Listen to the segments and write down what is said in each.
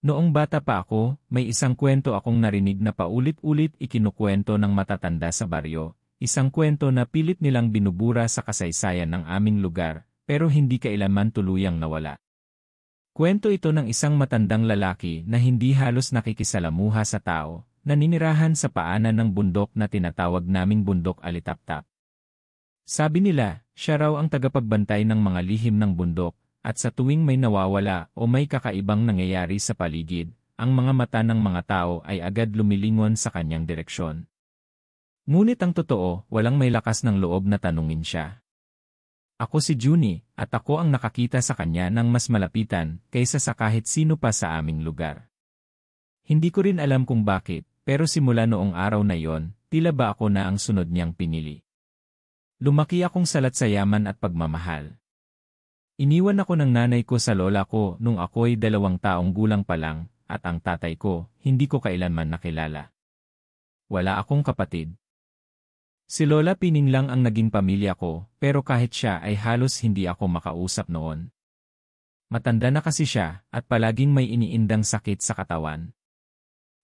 Noong bata pa ako, may isang kwento akong narinig na paulit-ulit ikinukwento ng matatanda sa baryo. Isang kwento na pilit nilang binubura sa kasaysayan ng aming lugar, pero hindi kailanman tuluyang nawala. Kwento ito ng isang matandang lalaki na hindi halos nakikisalamuha sa tao, naninirahan sa paanan ng bundok na tinatawag naming Bundok Alitaptap. Sabi nila, siya raw ang tagapagbantay ng mga lihim ng bundok, at sa tuwing may nawawala o may kakaibang nangyayari sa paligid, ang mga mata ng mga tao ay agad lumilingon sa kanyang direksyon. Ngunit ang totoo, walang may lakas ng loob na tanungin siya. Ako si Junie, at ako ang nakakita sa kanya ng mas malapitan kaysa sa kahit sino pa sa aming lugar. Hindi ko rin alam kung bakit, pero simula noong araw na yon, tila ba ako na ang sunod niyang pinili. Lumaki akong salat sa yaman at pagmamahal. Iniwan ako ng nanay ko sa lola ko nung ako'y 2 taong gulang pa lang, at ang tatay ko, hindi ko kailanman nakilala. Wala akong kapatid. Si Lola Pining lang ang naging pamilya ko, pero kahit siya ay halos hindi ako makausap noon. Matanda na kasi siya, at palaging may iniindang sakit sa katawan.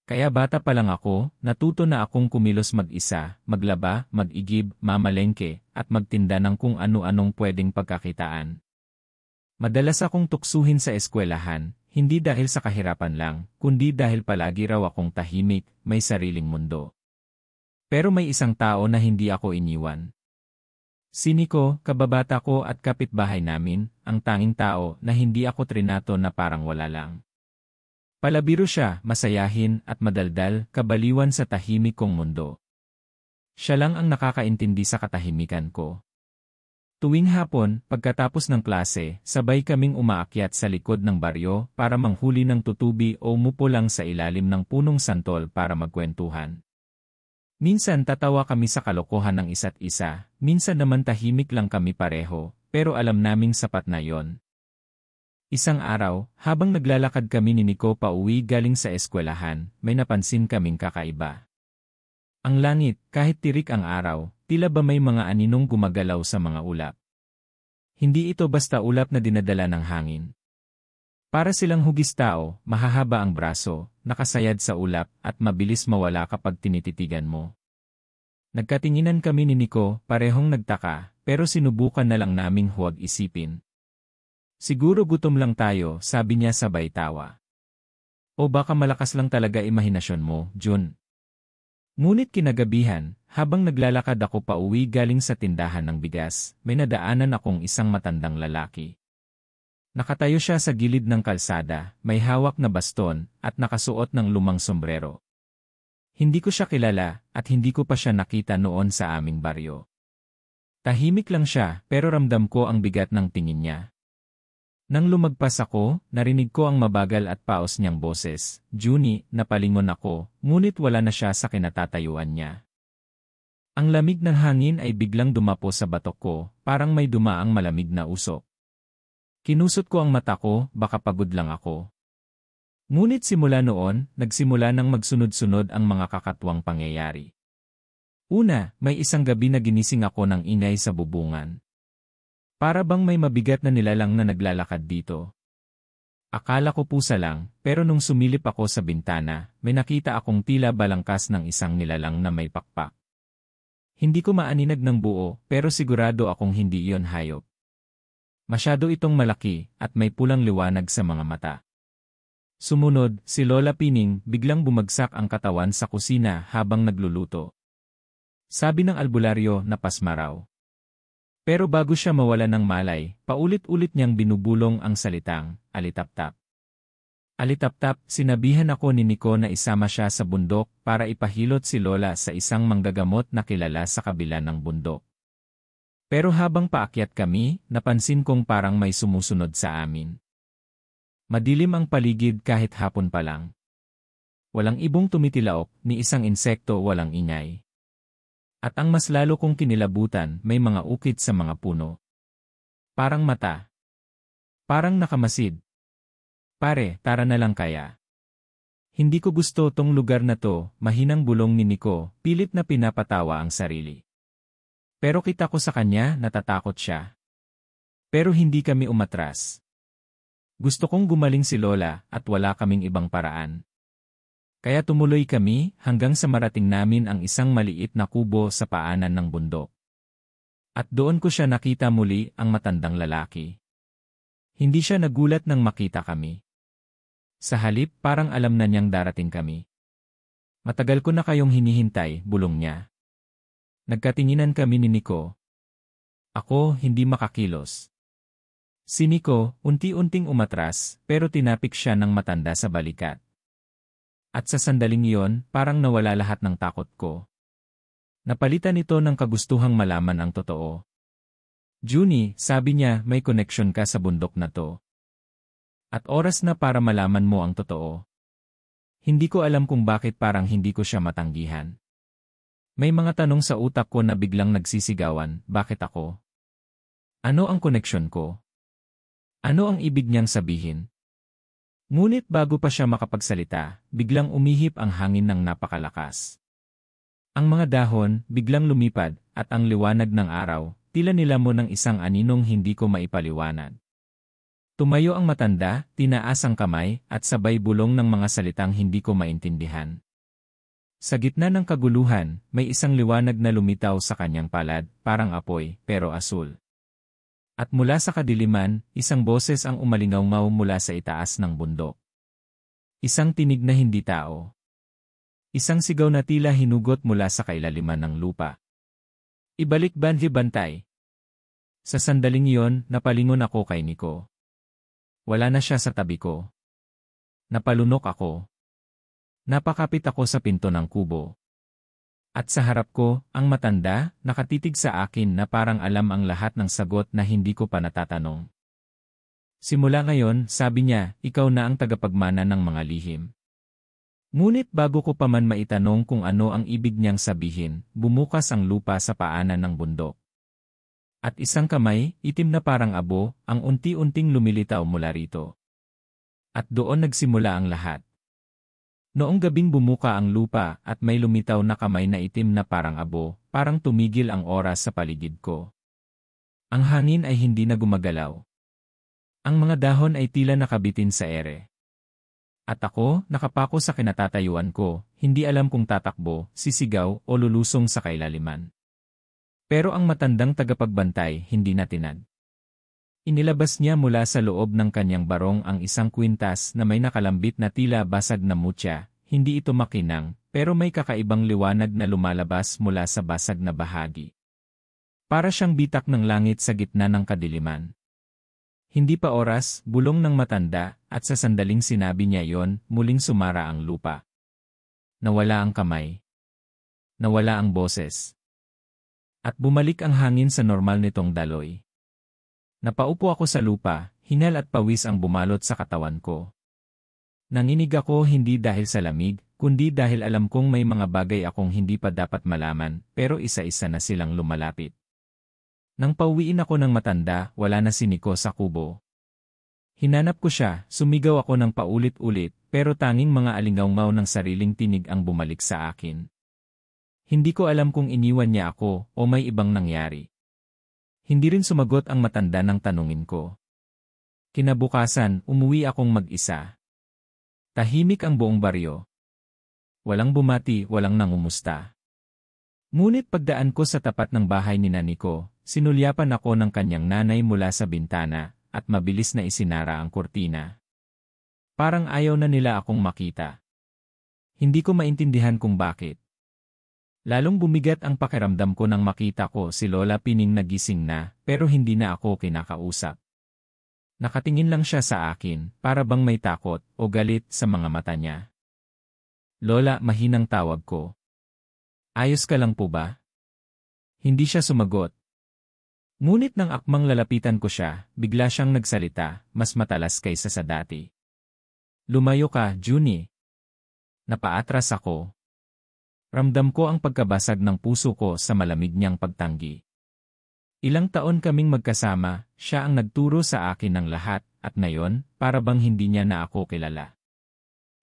Kaya bata pa lang ako, natuto na akong kumilos mag-isa, maglaba, mag-igib, mamalengke, at magtinda ng kung ano-anong pwedeng pagkakitaan. Madalas akong tuksuhin sa eskwelahan, hindi dahil sa kahirapan lang, kundi dahil palagi raw akong tahimik, may sariling mundo. Pero may isang tao na hindi ako iniwan. Si Nico, kababata ko at kapitbahay namin, ang tanging tao na hindi ako trinato na parang wala lang. Palabiro siya, masayahin at madaldal, kabaliwan sa tahimik kong mundo. Siya lang ang nakakaintindi sa katahimikan ko. Tuwing hapon, pagkatapos ng klase, sabay kaming umaakyat sa likod ng baryo para manghuli ng tutubi o umupo lang sa ilalim ng punong santol para magkwentuhan. Minsan tatawa kami sa kalokohan ng isa't isa, minsan naman tahimik lang kami pareho, pero alam naming sapat na yon. Isang araw, habang naglalakad kami ni Nico pauwi galing sa eskwelahan, may napansin kaming kakaiba. Ang langit, kahit tirik ang araw, tila ba may mga aninong gumagalaw sa mga ulap. Hindi ito basta ulap na dinadala ng hangin. Para silang hugis tao, mahahaba ang braso, nakasayad sa ulap, at mabilis mawala kapag tinititigan mo. Nagkatinginan kami ni Nico, parehong nagtaka, pero sinubukan na lang naming huwag isipin. Siguro gutom lang tayo, sabi niya sabay tawa. O baka malakas lang talaga imahinasyon mo, Jun. Ngunit kinagabihan, habang naglalakad ako pauwi galing sa tindahan ng bigas, may nadaanan akong isang matandang lalaki. Nakatayo siya sa gilid ng kalsada, may hawak na baston, at nakasuot ng lumang sombrero. Hindi ko siya kilala, at hindi ko pa siya nakita noon sa aming baryo. Tahimik lang siya, pero ramdam ko ang bigat ng tingin niya. Nang lumagpas ako, narinig ko ang mabagal at paos niyang boses. Junie, napalingon ako, ngunit wala na siya sa kinatatayuan niya. Ang lamig ng hangin ay biglang dumapo sa batok ko, parang may dumaang malamig na usok. Kinusot ko ang mata ko, baka pagod lang ako. Ngunit simula noon, nagsimula nang magsunod-sunod ang mga kakatwang pangyayari. Una, may isang gabi na ginising ako ng ingay sa bubungan. Para bang may mabigat na nilalang na naglalakad dito. Akala ko pusa lang, pero nung sumilip ako sa bintana, may nakita akong tila balangkas ng isang nilalang na may pakpak. Hindi ko maaninag ng buo, pero sigurado akong hindi iyon hayop. Masyado itong malaki, at may pulang liwanag sa mga mata. Sumunod, si Lola Pining, biglang bumagsak ang katawan sa kusina habang nagluluto. Sabi ng albularyo na pasma raw. Pero bago siya mawala ng malay, paulit-ulit niyang binubulong ang salitang, alitaptap. Alitaptap, sinabihan ako ni Nico na isama siya sa bundok para ipahilot si Lola sa isang manggagamot na kilala sa kabila ng bundok. Pero habang paakyat kami, napansin kong parang may sumusunod sa amin. Madilim ang paligid kahit hapon pa lang. Walang ibong tumitilaok, ni isang insekto walang ingay. At ang mas lalo kong kinilabutan, may mga ukit sa mga puno. Parang mata. Parang nakamasid. Pare, tara na lang kaya. Hindi ko gusto tong lugar na to, mahinang bulong ni Nico, pilit na pinapatawa ang sarili. Pero kita ko sa kanya, natatakot siya. Pero hindi kami umatras. Gusto kong gumaling si Lola at wala kaming ibang paraan. Kaya tumuloy kami hanggang sa marating namin ang isang maliit na kubo sa paanan ng bundok. At doon ko siya nakita muli ang matandang lalaki. Hindi siya nagulat nang makita kami. Sa halip parang alam na niyang darating kami. Matagal ko na kayong hinihintay, bulong niya. Nagkatinginan kami ni Nico. Ako hindi makakilos. Si Nico, unti-unting umatras, pero tinapik siya ng matanda sa balikat. At sa sandaling iyon, parang nawala lahat ng takot ko. Napalitan ito ng kagustuhang malaman ang totoo. Junie, sabi niya, may connection ka sa bundok na to. At oras na para malaman mo ang totoo. Hindi ko alam kung bakit parang hindi ko siya matanggihan. May mga tanong sa utak ko na biglang nagsisigawan, bakit ako? Ano ang connection ko? Ano ang ibig niyang sabihin? Ngunit bago pa siya makapagsalita, biglang umihip ang hangin ng napakalakas. Ang mga dahon biglang lumipad at ang liwanag ng araw, tila nilamon ng isang aninong hindi ko maipaliwanag. Tumayo ang matanda, tinaas ang kamay at sabay bulong ng mga salitang hindi ko maintindihan. Sa gitna ng kaguluhan, may isang liwanag na lumitaw sa kanyang palad, parang apoy, pero asul. At mula sa kadiliman, isang boses ang umalingaw-ngaw mula sa itaas ng bundok. Isang tinig na hindi tao. Isang sigaw na tila hinugot mula sa kailaliman ng lupa. Ibalik bantay. Sa sandaling iyon, napalingon ako kay Nico. Wala na siya sa tabi ko. Napalunok ako. Napakapit ako sa pinto ng kubo. At sa harap ko, ang matanda, nakatitig sa akin na parang alam ang lahat ng sagot na hindi ko pa natatanong. Simula ngayon, sabi niya, ikaw na ang tagapagmana ng mga lihim. Ngunit bago ko pa man maitanong kung ano ang ibig niyang sabihin, bumukas ang lupa sa paanan ng bundok. At isang kamay, itim na parang abo, ang unti-unting lumilitaw mula rito. At doon nagsimula ang lahat. Noong gabing bumuka ang lupa at may lumitaw na kamay na itim na parang abo, parang tumigil ang oras sa paligid ko. Ang hangin ay hindi na gumagalaw. Ang mga dahon ay tila nakabitin sa ere. At ako, nakapako sa kinatatayuan ko, hindi alam kung tatakbo, sisigaw o lulusong sa kailaliman. Pero ang matandang tagapagbantay hindi na tinag. Inilabas niya mula sa loob ng kanyang barong ang isang kwintas na may nakalambit na tila basag na mutya, hindi ito makinang, pero may kakaibang liwanag na lumalabas mula sa basag na bahagi. Para siyang bitak ng langit sa gitna ng kadiliman. Hindi pa oras, bulong ng matanda, at sa sandaling sinabi niya yon, muling sumara ang lupa. Nawala ang kamay. Nawala ang boses. At bumalik ang hangin sa normal nitong daloy. Napaupo ako sa lupa, hinal at pawis ang bumalot sa katawan ko. Nanginig ako hindi dahil sa lamig, kundi dahil alam kong may mga bagay akong hindi pa dapat malaman, pero isa-isa na silang lumalapit. Nang pauwiin ako ng matanda, wala na si Nico sa kubo. Hinanap ko siya, sumigaw ako ng paulit-ulit, pero tanging mga alingaw-ngaw ng sariling tinig ang bumalik sa akin. Hindi ko alam kung iniwan niya ako o may ibang nangyari. Hindi rin sumagot ang matanda ng tanungin ko. Kinabukasan, umuwi akong mag-isa. Tahimik ang buong baryo. Walang bumati, walang nangumusta. Ngunit pagdaan ko sa tapat ng bahay ni Nico, sinulyapan ako ng kanyang nanay mula sa bintana, at mabilis na isinara ang kurtina. Parang ayaw na nila akong makita. Hindi ko maintindihan kung bakit. Lalong bumigat ang pakiramdam ko nang makita ko si Lola Pining nagising na, pero hindi na ako kinakausap. Nakatingin lang siya sa akin, para bang may takot o galit sa mga mata niya. Lola, mahinang tawag ko. Ayos ka lang po ba? Hindi siya sumagot. Ngunit nang akmang lalapitan ko siya, bigla siyang nagsalita, mas matalas kaysa sa dati. Lumayo ka, Junie. Napaatras ako. Ramdam ko ang pagkabasag ng puso ko sa malamig niyang pagtanggi. Ilang taon kaming magkasama, siya ang nagturo sa akin ng lahat, at ngayon, para bang hindi niya na ako kilala.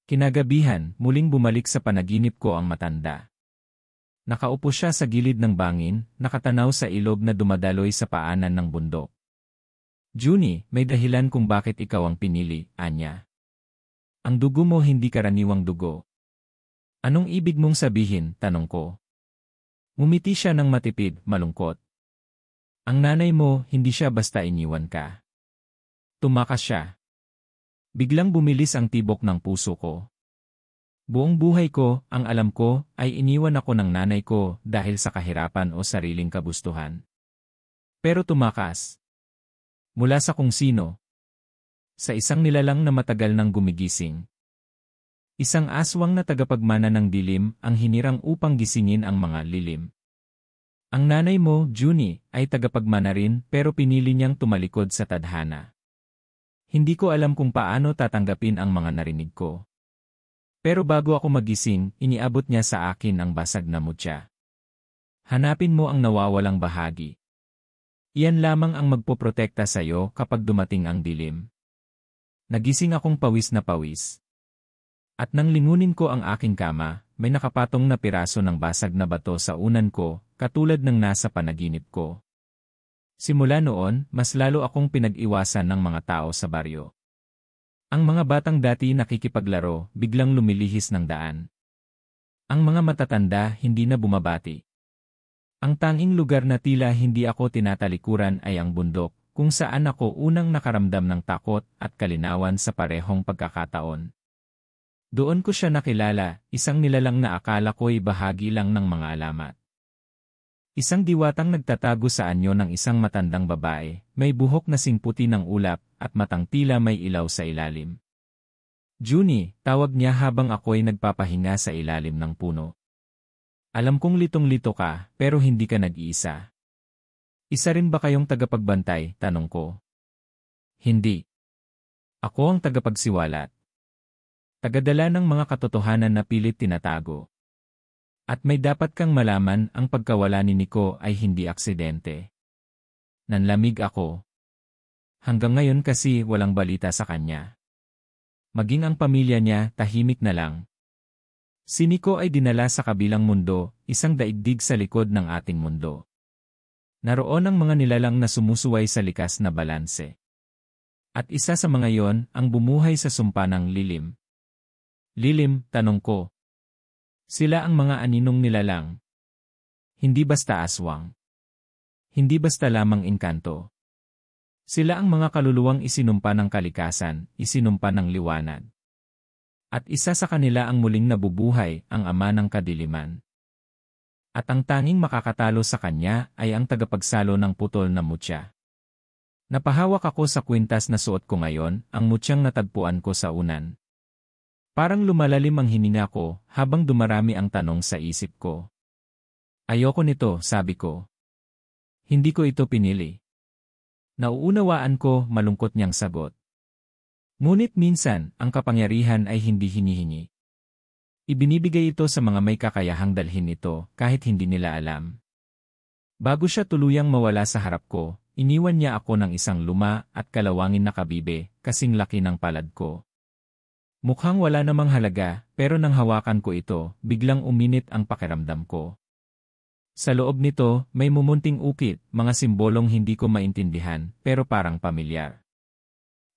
Kinagabihan, muling bumalik sa panaginip ko ang matanda. Nakaupo siya sa gilid ng bangin, nakatanaw sa ilog na dumadaloy sa paanan ng bundok. Junie, may dahilan kung bakit ikaw ang pinili, Anya. Ang dugo mo hindi karaniwang dugo. Anong ibig mong sabihin, tanong ko. Ngumiti siya ng matipid, malungkot. Ang nanay mo, hindi siya basta iniwan ka. Tumakas siya. Biglang bumilis ang tibok ng puso ko. Buong buhay ko, ang alam ko, ay iniwan ako ng nanay ko dahil sa kahirapan o sariling kagustuhan. Pero tumakas. Mula sa kung sino. Sa isang nilalang na matagal nang gumigising. Isang aswang na tagapagmana ng dilim ang hinirang upang gisingin ang mga lilim. Ang nanay mo, Junie, ay tagapagmana rin pero pinili niyang tumalikod sa tadhana. Hindi ko alam kung paano tatanggapin ang mga narinig ko. Pero bago ako magising, iniabot niya sa akin ang basag na mutya. Hanapin mo ang nawawalang bahagi. Iyan lamang ang magpoprotekta sa iyo kapag dumating ang dilim. Nagising akong pawis na pawis. At nang lingunin ko ang aking kama, may nakapatong na piraso ng basag na bato sa unan ko, katulad ng nasa panaginip ko. Simula noon, mas lalo akong pinag-iwasan ng mga tao sa baryo. Ang mga batang dati nakikipaglaro, biglang lumilihis ng daan. Ang mga matatanda hindi na bumabati. Ang tanging lugar na tila hindi ako tinatalikuran ay ang bundok, kung saan ako unang nakaramdam ng takot at kalinawan sa parehong pagkakataon. Doon ko siya nakilala, isang nilalang na akala ko'y bahagi lang ng mga alamat. Isang diwatang nagtatago sa anyo ng isang matandang babae, may buhok na singputi ng ulap, at matang tila may ilaw sa ilalim. Junie, tawag niya habang ako'y nagpapahinga sa ilalim ng puno. Alam kong litong-lito ka, pero hindi ka nag-iisa. Isa rin ba kayong tagapagbantay, tanong ko. Hindi. Ako ang tagapagsiwalat. Tagadala ng mga katotohanan na pilit tinatago. At may dapat kang malaman, ang pagkawala ni Nico ay hindi aksidente. Nanlamig ako. Hanggang ngayon kasi walang balita sa kanya. Maging ang pamilya niya, tahimik na lang. Si Nico ay dinala sa kabilang mundo, isang daigdig sa likod ng ating mundo. Naroon ang mga nilalang na sumusuway sa likas na balanse. At isa sa mga yon, ang bumuhay sa sumpa ng lilim. Lilim, tanong ko. Sila ang mga aninong nilalang. Hindi basta aswang. Hindi basta lamang engkanto. Sila ang mga kaluluwang isinumpa ng kalikasan, isinumpa ng liwanag. At isa sa kanila ang muling nabubuhay, ang ama ng kadiliman. At ang tanging makakatalo sa kanya ay ang tagapagsalo ng putol na mutya. Napahawak ako sa kwintas na suot ko ngayon, ang mutyang natagpuan ko sa unan. Parang lumalalim ang hininga ko habang dumarami ang tanong sa isip ko. Ayoko nito, sabi ko. Hindi ko ito pinili. Nauunawaan ko, malungkot niyang sagot. Ngunit minsan, ang kapangyarihan ay hindi hinihingi. Ibinibigay ito sa mga may kakayahang dalhin ito kahit hindi nila alam. Bago siya tuluyang mawala sa harap ko, iniwan niya ako ng isang luma at kalawangin na kabibe, kasing laki ng palad ko. Mukhang wala namang halaga, pero nang hawakan ko ito, biglang uminit ang pakiramdam ko. Sa loob nito, may mumunting ukit, mga simbolong hindi ko maintindihan, pero parang pamilyar.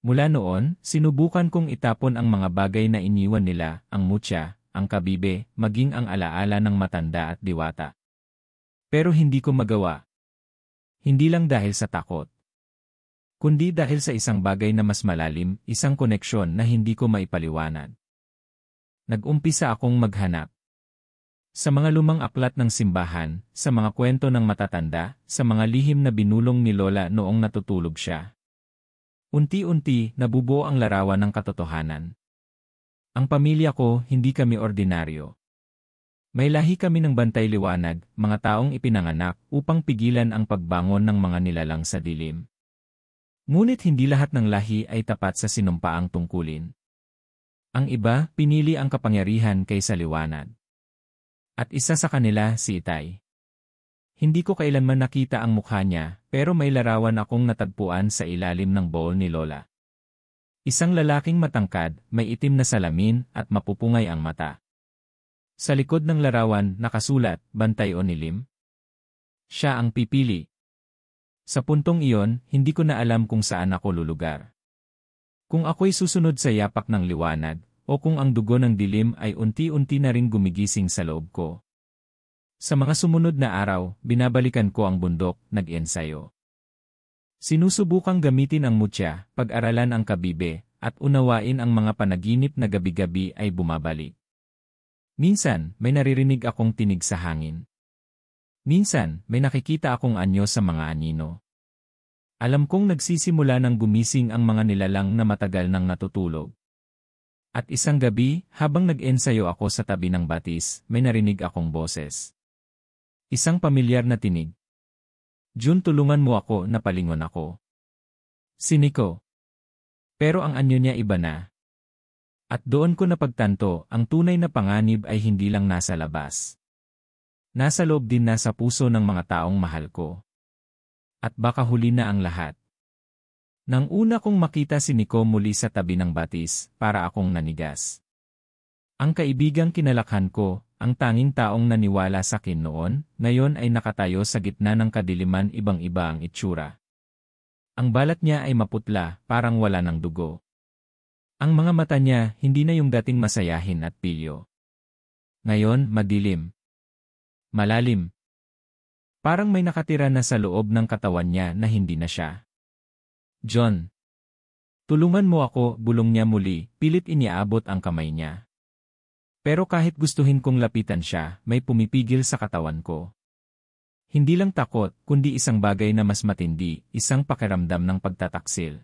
Mula noon, sinubukan kong itapon ang mga bagay na iniwan nila, ang mutya, ang kabibe, maging ang alaala ng matanda at diwata. Pero hindi ko magawa. Hindi lang dahil sa takot. Kundi dahil sa isang bagay na mas malalim, isang koneksyon na hindi ko maipaliwanag. Nag-umpisa akong maghanap. Sa mga lumang aklat ng simbahan, sa mga kwento ng matatanda, sa mga lihim na binulong ni Lola noong natutulog siya. Unti-unti, nabubuo ang larawan ng katotohanan. Ang pamilya ko, hindi kami ordinaryo. May lahi kami ng bantay liwanag, mga taong ipinanganak upang pigilan ang pagbangon ng mga nilalang sa dilim. Ngunit hindi lahat ng lahi ay tapat sa sinumpaang tungkulin. Ang iba, pinili ang kapangyarihan kaysa liwanag. At isa sa kanila, si Itay. Hindi ko kailanman nakita ang mukha niya, pero may larawan akong natagpuan sa ilalim ng bowl ni Lola. Isang lalaking matangkad, may itim na salamin at mapupungay ang mata. Sa likod ng larawan, nakasulat, bantay o nilim. Siya ang pipili. Sa puntong iyon, hindi ko na alam kung saan ako lulugar. Kung ako'y susunod sa yapak ng liwanag, o kung ang dugo ng dilim ay unti-unti na ring gumigising sa loob ko. Sa mga sumunod na araw, binabalikan ko ang bundok, nag-ensayo. Sinusubukang gamitin ang mutya, pag-aralan ang kabibe, at unawain ang mga panaginip na gabi-gabi ay bumabalik. Minsan, may naririnig akong tinig sa hangin. Minsan, may nakikita akong anyo sa mga anino. Alam kong nagsisimula ng gumising ang mga nilalang na matagal nang natutulog. At isang gabi, habang nag-ensayo ako sa tabi ng batis, may narinig akong boses. Isang pamilyar na tinig. June, tulungan mo ako, napalingon ako. Si Nico. Pero ang anyo niya iba na. At doon ko napagtanto, ang tunay na panganib ay hindi lang nasa labas. Nasa loob din na sa puso ng mga taong mahal ko. At baka huli na ang lahat. Nang una kong makita si Nico muli sa tabi ng batis, para akong nanigas. Ang kaibigang kinalakhan ko, ang tanging taong naniwala sa akin noon, ngayon ay nakatayo sa gitna ng kadiliman, ibang-iba ang itsura. Ang balat niya ay maputla, parang wala ng dugo. Ang mga mata niya, hindi na yung dating masayahin at pilyo. Ngayon, madilim. Malalim. Parang may nakatira na sa loob ng katawan niya na hindi na siya. John. Tulungan mo ako, bulong niya muli, pilit iniabot ang kamay niya. Pero kahit gustuhin kong lapitan siya, may pumipigil sa katawan ko. Hindi lang takot, kundi isang bagay na mas matindi, isang pakiramdam ng pagtataksil.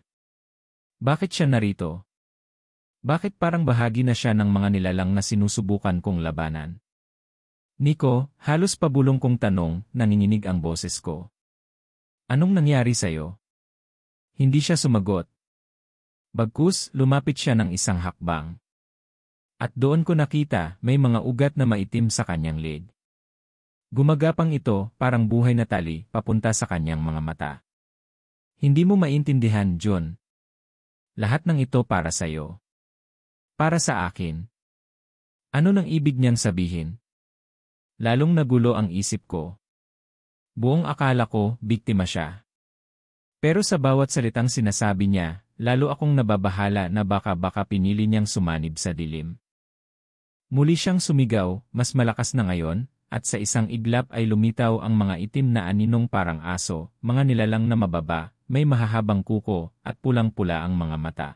Bakit siya narito? Bakit parang bahagi na siya ng mga nilalang na sinusubukan kong labanan? Nico, halos pabulong kong tanong, nanginginig ang boses ko. Anong nangyari sa'yo? Hindi siya sumagot. Bagkus, lumapit siya ng isang hakbang. At doon ko nakita, may mga ugat na maitim sa kanyang leg. Gumagapang ito, parang buhay na tali, papunta sa kanyang mga mata. Hindi mo maintindihan, John. Lahat ng ito para sa'yo. Para sa akin. Ano nang ibig niyang sabihin? Lalong nagulo ang isip ko. Buong akala ko, biktima siya. Pero sa bawat salitang sinasabi niya, lalo akong nababahala na baka pinili niyang sumanib sa dilim. Muli siyang sumigaw, mas malakas na ngayon, at sa isang iglap ay lumitaw ang mga itim na aninong parang aso, mga nilalang na mababa, may mahahabang kuko, at pulang-pula ang mga mata.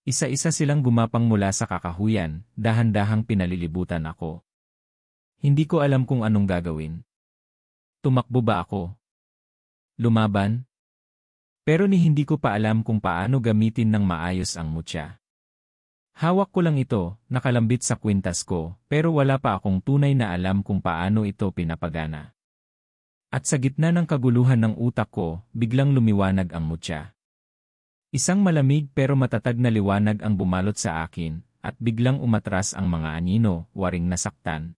Isa-isa silang gumapang mula sa kakahuyan, dahan-dahang pinalilibutan ako. Hindi ko alam kung anong gagawin. Tumakbo ba ako? Lumaban? Pero hindi ko pa alam kung paano gamitin ng maayos ang mutya. Hawak ko lang ito, nakalambit sa kwintas ko, pero wala pa akong tunay na alam kung paano ito pinapagana. At sa gitna ng kaguluhan ng utak ko, biglang lumiwanag ang mutya. Isang malamig pero matatag na liwanag ang bumalot sa akin, at biglang umatras ang mga anino, waring nasaktan.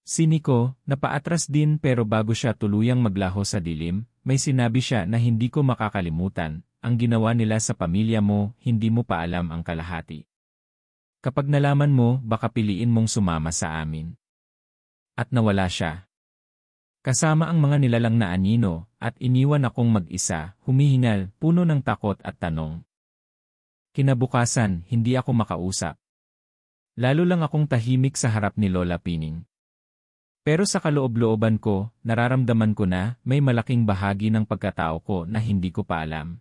Si Nico, napaatras din pero bago siya tuluyang maglaho sa dilim, may sinabi siya na hindi ko makakalimutan, ang ginawa nila sa pamilya mo, hindi mo pa alam ang kalahati. Kapag nalaman mo, baka piliin mong sumama sa amin. At nawala siya. Kasama ang mga nilalang na anino, at iniwan akong mag-isa, humihingal, puno ng takot at tanong. Kinabukasan, hindi ako makausap. Lalo lang akong tahimik sa harap ni Lola Pining. Pero sa kaloob-looban ko, nararamdaman ko na may malaking bahagi ng pagkatao ko na hindi ko pa alam.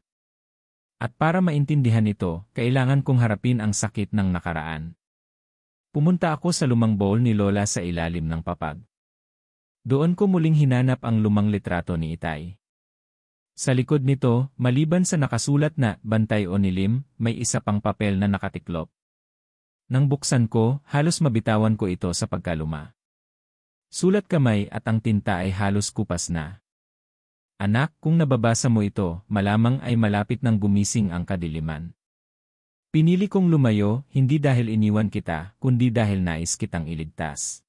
At para maintindihan ito, kailangan kong harapin ang sakit ng nakaraan. Pumunta ako sa lumang bowl ni Lola sa ilalim ng papag. Doon ko muling hinanap ang lumang litrato ni Itay. Sa likod nito, maliban sa nakasulat na bantay o nilim, may isa pang papel na nakatiklop. Nang buksan ko, halos mabitawan ko ito sa pagkaluma. Sulat kamay at ang tinta ay halos kupas na. Anak, kung nababasa mo ito, malamang ay malapit nang gumising ang kadiliman. Pinili kong lumayo, hindi dahil iniwan kita, kundi dahil nais kitang iligtas.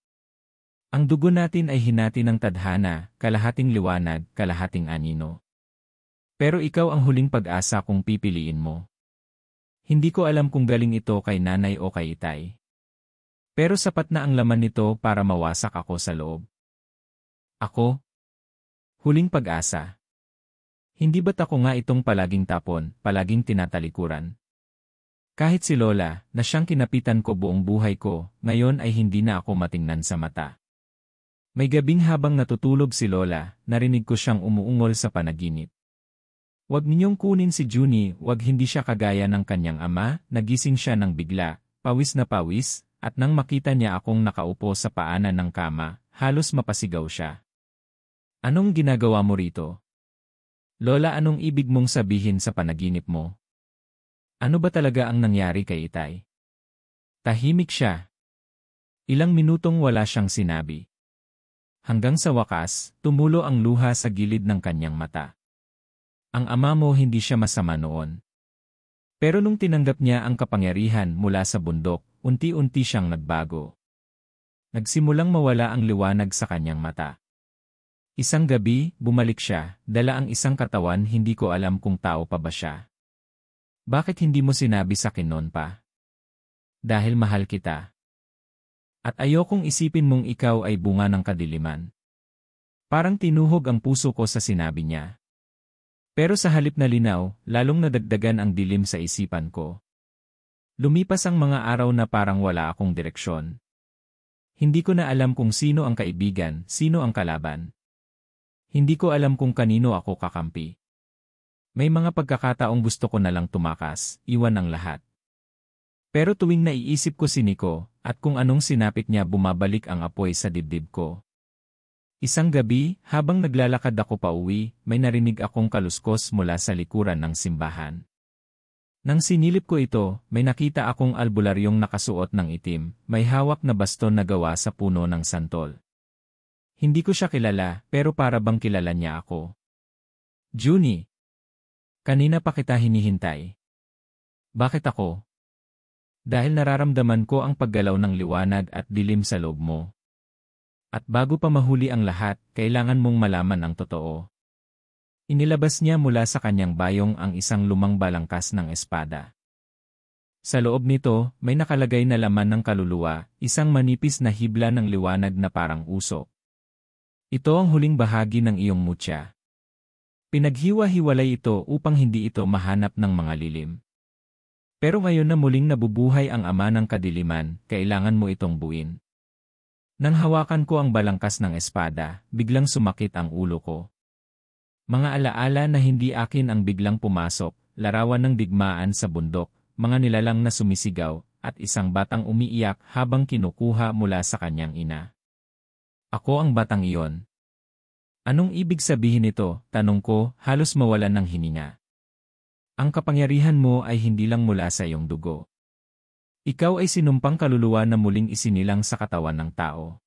Ang dugo natin ay hinati ng tadhana, kalahating liwanag, kalahating anino. Pero ikaw ang huling pag-asa kung pipiliin mo. Hindi ko alam kung galing ito kay nanay o kay Itay. Pero sapat na ang laman nito para mawasak ako sa loob. Ako? Huling pag-asa. Hindi ba't ako nga itong palaging tapon, palaging tinatalikuran? Kahit si Lola, na siyang kinapitan ko buong buhay ko, ngayon ay hindi na ako matingnan sa mata. May gabing habang natutulog si Lola, narinig ko siyang umuungol sa panaginip. Huwag ninyong kunin si Junie, huwag hindi siya kagaya ng kanyang ama, nagising siya ng bigla, pawis na pawis, at nang makita niya akong nakaupo sa paanan ng kama, halos mapasigaw siya. Anong ginagawa mo rito? Lola, anong ibig mong sabihin sa panaginip mo? Ano ba talaga ang nangyari kay Itay? Tahimik siya. Ilang minutong wala siyang sinabi. Hanggang sa wakas, tumulo ang luha sa gilid ng kanyang mata. Ang ama mo hindi siya masama noon. Pero nung tinanggap niya ang kapangyarihan mula sa bundok, unti-unti siyang nagbago. Nagsimulang mawala ang liwanag sa kanyang mata. Isang gabi, bumalik siya, dala ang isang katawan, hindi ko alam kung tao pa ba siya. Bakit hindi mo sinabi sa akin noon pa? Dahil mahal kita. At ayokong isipin mong ikaw ay bunga ng kadiliman. Parang tinuhog ang puso ko sa sinabi niya. Pero sa halip na linaw, lalong nadagdagan ang dilim sa isipan ko. Lumipas ang mga araw na parang wala akong direksyon. Hindi ko na alam kung sino ang kaibigan, sino ang kalaban. Hindi ko alam kung kanino ako kakampi. May mga pagkakataong gusto ko na lang tumakas, iwan ang lahat. Pero tuwing naiisip ko si Nico, at kung anong sinapit niya, bumabalik ang apoy sa dibdib ko. Isang gabi, habang naglalakad ako pauwi, may narinig akong kaluskos mula sa likuran ng simbahan. Nang sinilip ko ito, may nakita akong albularyong nakasuot ng itim, may hawak na baston na gawa sa puno ng santol. Hindi ko siya kilala, pero para bang kilala niya ako. Junie, kanina pa kita hinihintay. Bakit ako? Dahil nararamdaman ko ang paggalaw ng liwanag at dilim sa loob mo. At bago pa mahuli ang lahat, kailangan mong malaman ang totoo. Inilabas niya mula sa kanyang bayong ang isang lumang balangkas ng espada. Sa loob nito, may nakalagay na laman ng kaluluwa, isang manipis na hibla ng liwanag na parang usok. Ito ang huling bahagi ng iyong mutya. Pinaghiwa-hiwalay ito upang hindi ito mahanap ng mga lilim. Pero ngayon na muling nabubuhay ang ama ng kadiliman, kailangan mo itong buuin. Nang hawakan ko ang balangkas ng espada, biglang sumakit ang ulo ko. Mga alaala na hindi akin ang biglang pumasok, larawan ng digmaan sa bundok, mga nilalang na sumisigaw, at isang batang umiiyak habang kinukuha mula sa kanyang ina. Ako ang batang iyon. Anong ibig sabihin nito? Tanong ko, halos mawalan ng hininga. Ang kapangyarihan mo ay hindi lang mula sa iyong dugo. Ikaw ay sinumpang kaluluwa na muling isinilang sa katawan ng tao.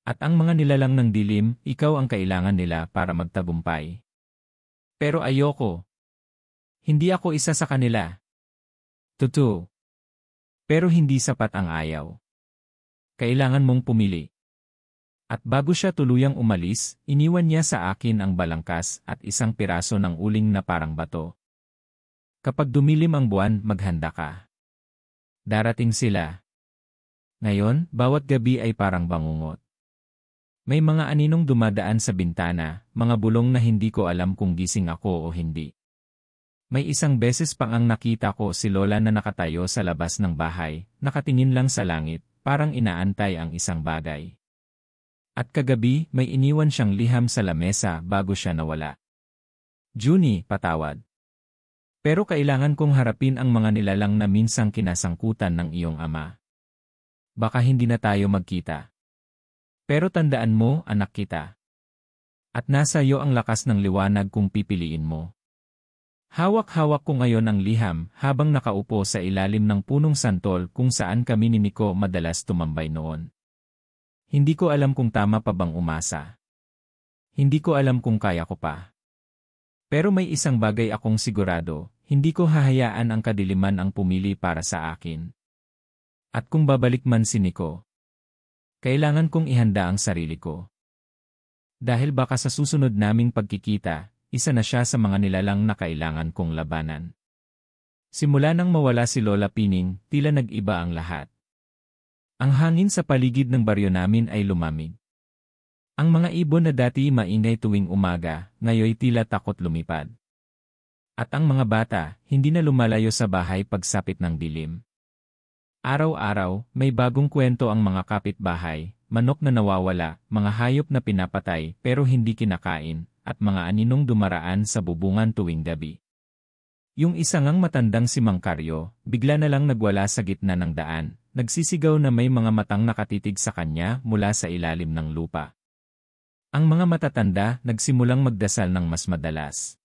At ang mga nilalang ng dilim, ikaw ang kailangan nila para magtagumpay. Pero ayoko. Hindi ako isa sa kanila. Totoo. Pero hindi sapat ang ayaw. Kailangan mong pumili. At bago siya tuluyang umalis, iniwan niya sa akin ang balangkas at isang piraso ng uling na parang bato. Kapag dumilim ang buwan, maghanda ka. Darating sila. Ngayon, bawat gabi ay parang bangungot. May mga aninong dumadaan sa bintana, mga bulong na hindi ko alam kung gising ako o hindi. May isang beses pang ang nakita ko si Lola na nakatayo sa labas ng bahay, nakatingin lang sa langit, parang inaantay ang isang bagay. At kagabi, may iniwan siyang liham sa lamesa bago siya nawala. Junie, patawad. Pero kailangan kong harapin ang mga nilalang na minsang kinasangkutan ng iyong ama. Baka hindi na tayo magkita. Pero tandaan mo, anak kita. At nasa iyo ang lakas ng liwanag kung pipiliin mo. Hawak-hawak ko ngayon ang liham habang nakaupo sa ilalim ng punong santol kung saan kami ni Nico madalas tumambay noon. Hindi ko alam kung tama pa bang umasa. Hindi ko alam kung kaya ko pa. Pero may isang bagay akong sigurado, hindi ko hahayaan ang kadiliman ang pumili para sa akin. At kung babalik man si Nico, kailangan kong ihanda ang sarili ko. Dahil baka sa susunod naming pagkikita, isa na siya sa mga nilalang na kailangan kong labanan. Simula nang mawala si Lola Pining, tila nag-iba ang lahat. Ang hangin sa paligid ng baryo namin ay lumamig. Ang mga ibon na dati maingay tuwing umaga, ngayoy tila takot lumipad. At ang mga bata, hindi na lumalayo sa bahay pagsapit ng dilim. Araw-araw, may bagong kwento ang mga kapitbahay, manok na nawawala, mga hayop na pinapatay pero hindi kinakain, at mga aninong dumaraan sa bubungan tuwing gabi. Yung isa ngang matandang si Mang Caryo, bigla na lang nagwala sa gitna ng daan, nagsisigaw na may mga matang nakatitig sa kanya mula sa ilalim ng lupa. Ang mga matatanda nagsimulang magdasal ng mas madalas.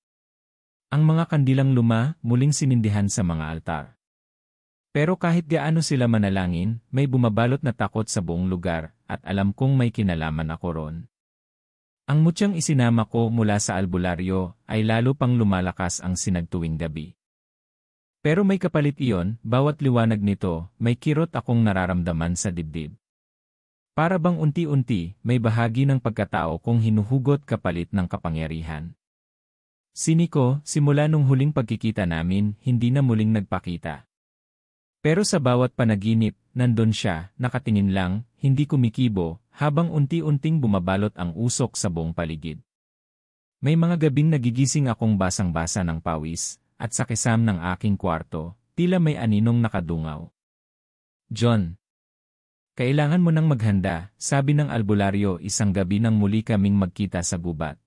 Ang mga kandilang luma muling sinindihan sa mga altar. Pero kahit gaano sila manalangin, may bumabalot na takot sa buong lugar, at alam kong may kinalaman ako ron. Ang mutyang isinama ko mula sa albularyo ay lalo pang lumalakas ang sinag tuwing gabi. Pero may kapalit iyon, bawat liwanag nito, may kirot akong nararamdaman sa dibdib. Para bang unti-unti, may bahagi ng pagkatao kong hinuhugot kapalit ng kapangyarihan. Siniko, simula nung huling pagkikita namin, hindi na muling nagpakita. Pero sa bawat panaginip, nandun siya, nakatingin lang, hindi kumikibo, habang unti-unting bumabalot ang usok sa buong paligid. May mga gabing nagigising akong basang-basa ng pawis, at sa kisam ng aking kwarto, tila may aninong nakadungaw. John, kailangan mo nang maghanda, sabi ng albularyo isang gabi nang muli kaming magkita sa gubat.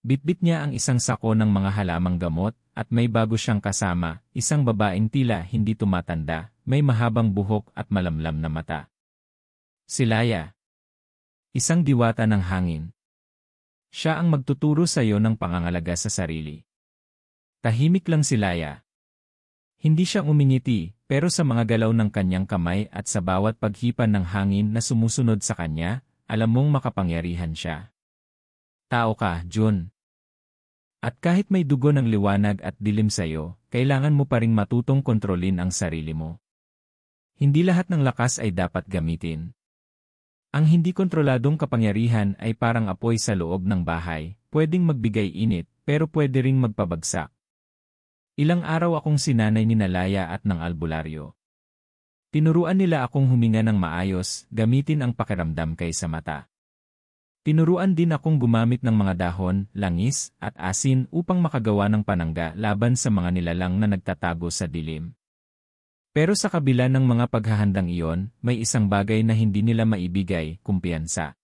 Bitbit niya ang isang sako ng mga halamang gamot, at may bago siyang kasama, isang babaeng tila hindi tumatanda, may mahabang buhok at malamlam na mata. Si Laya. Isang diwata ng hangin. Siya ang magtuturo sa iyo ng pangangalaga sa sarili. Tahimik lang si Laya. Hindi siya umingiti, pero sa mga galaw ng kanyang kamay at sa bawat paghipan ng hangin na sumusunod sa kanya, alam mong makapangyarihan siya. Tao ka, Jun. At kahit may dugo ng liwanag at dilim sa iyo, kailangan mo pa ring matutong kontrolin ang sarili mo. Hindi lahat ng lakas ay dapat gamitin. Ang hindi kontroladong kapangyarihan ay parang apoy sa loob ng bahay, pwedeng magbigay init, pero pwede ring magpabagsak. Ilang araw akong sinanay ni Laya at ng albularyo. Tinuruan nila akong huminga ng maayos, gamitin ang pakiramdam kaysa mata. Tinuruan din akong gumamit ng mga dahon, langis, at asin upang makagawa ng panangga laban sa mga nilalang na nagtatago sa dilim. Pero sa kabila ng mga paghahandang iyon, may isang bagay na hindi nila maibigay, kumpiyansa.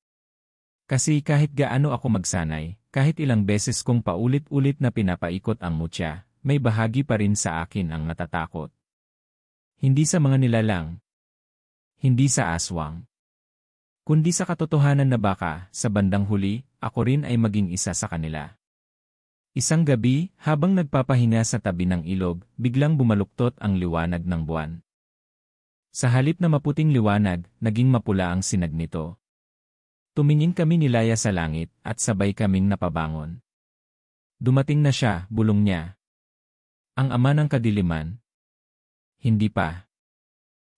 Kasi kahit gaano ako magsanay, kahit ilang beses kong paulit-ulit na pinapaikot ang mutya, may bahagi pa rin sa akin ang natatakot. Hindi sa mga nilalang. Hindi sa aswang. Kundi sa katotohanan na baka, sa bandang huli, ako rin ay maging isa sa kanila. Isang gabi, habang nagpapahinga sa tabi ng ilog, biglang bumaluktot ang liwanag ng buwan. Sa halip na maputing liwanag, naging mapula ang sinag nito. Tumingin kami ni Laya sa langit, at sabay kaming napabangon. Dumating na siya, bulong niya. Ang ama ng kadiliman? Hindi pa.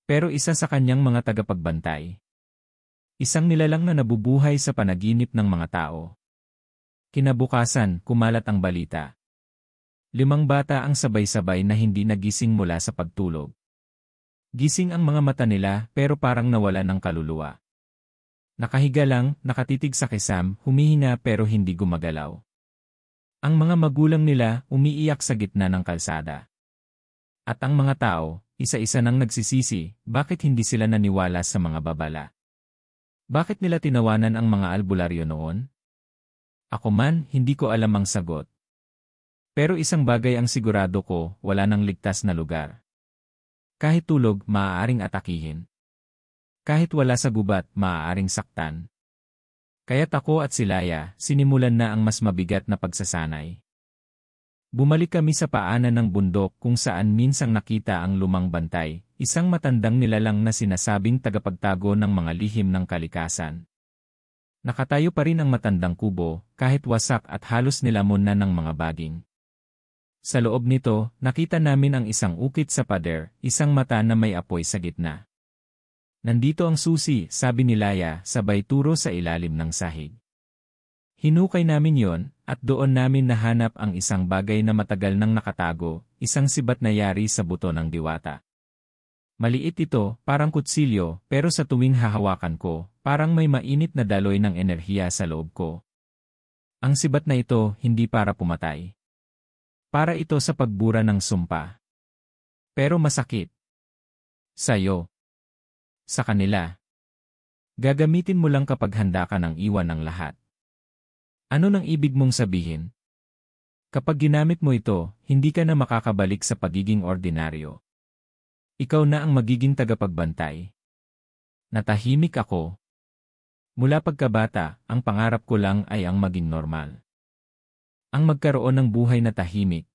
Pero isa sa kanyang mga tagapagbantay. Isang nilalang na nabubuhay sa panaginip ng mga tao. Kinabukasan, kumalat ang balita. 5 bata ang sabay-sabay na hindi nagising mula sa pagtulog. Gising ang mga mata nila pero parang nawala ng kaluluwa. Nakahiga lang, nakatitig sa kisam, humihina pero hindi gumagalaw. Ang mga magulang nila umiiyak sa gitna ng kalsada. At ang mga tao, isa-isa nang nagsisisi, bakit hindi sila naniwala sa mga babala? Bakit nila tinawanan ang mga albularyo noon? Ako man, hindi ko alam ang sagot. Pero isang bagay ang sigurado ko, wala nang ligtas na lugar. Kahit tulog, maaaring atakihin. Kahit wala sa gubat, maaaring saktan. Kaya't ako at si Laya, sinimulan na ang mas mabigat na pagsasanay. Bumalik kami sa paanan ng bundok kung saan minsang nakita ang lumang bantay, isang matandang nilalang na sinasabing tagapagtago ng mga lihim ng kalikasan. Nakatayo pa rin ang matandang kubo, kahit wasak at halos nilamon na ng mga baging. Sa loob nito, nakita namin ang isang ukit sa pader, isang mata na may apoy sa gitna. Nandito ang susi, sabi ni Laya, sabay turo sa ilalim ng sahig. Hinukay namin yon, at doon namin nahanap ang isang bagay na matagal nang nakatago, isang sibat na yari sa buto ng diwata. Maliit ito, parang kutsilyo, pero sa tuwing hahawakan ko, parang may mainit na daloy ng enerhiya sa loob ko. Ang sibat na ito, hindi para pumatay. Para ito sa pagbura ng sumpa. Pero masakit. Sa'yo. Sa kanila. Gagamitin mo lang kapag handa ka ng iwan ng lahat. Ano nang ibig mong sabihin? Kapag ginamit mo ito, hindi ka na makakabalik sa pagiging ordinaryo. Ikaw na ang magiging tagapagbantay. Natahimik ako. Mula pagkabata, ang pangarap ko lang ay ang maging normal. Ang magkaroon ng buhay na tahimik.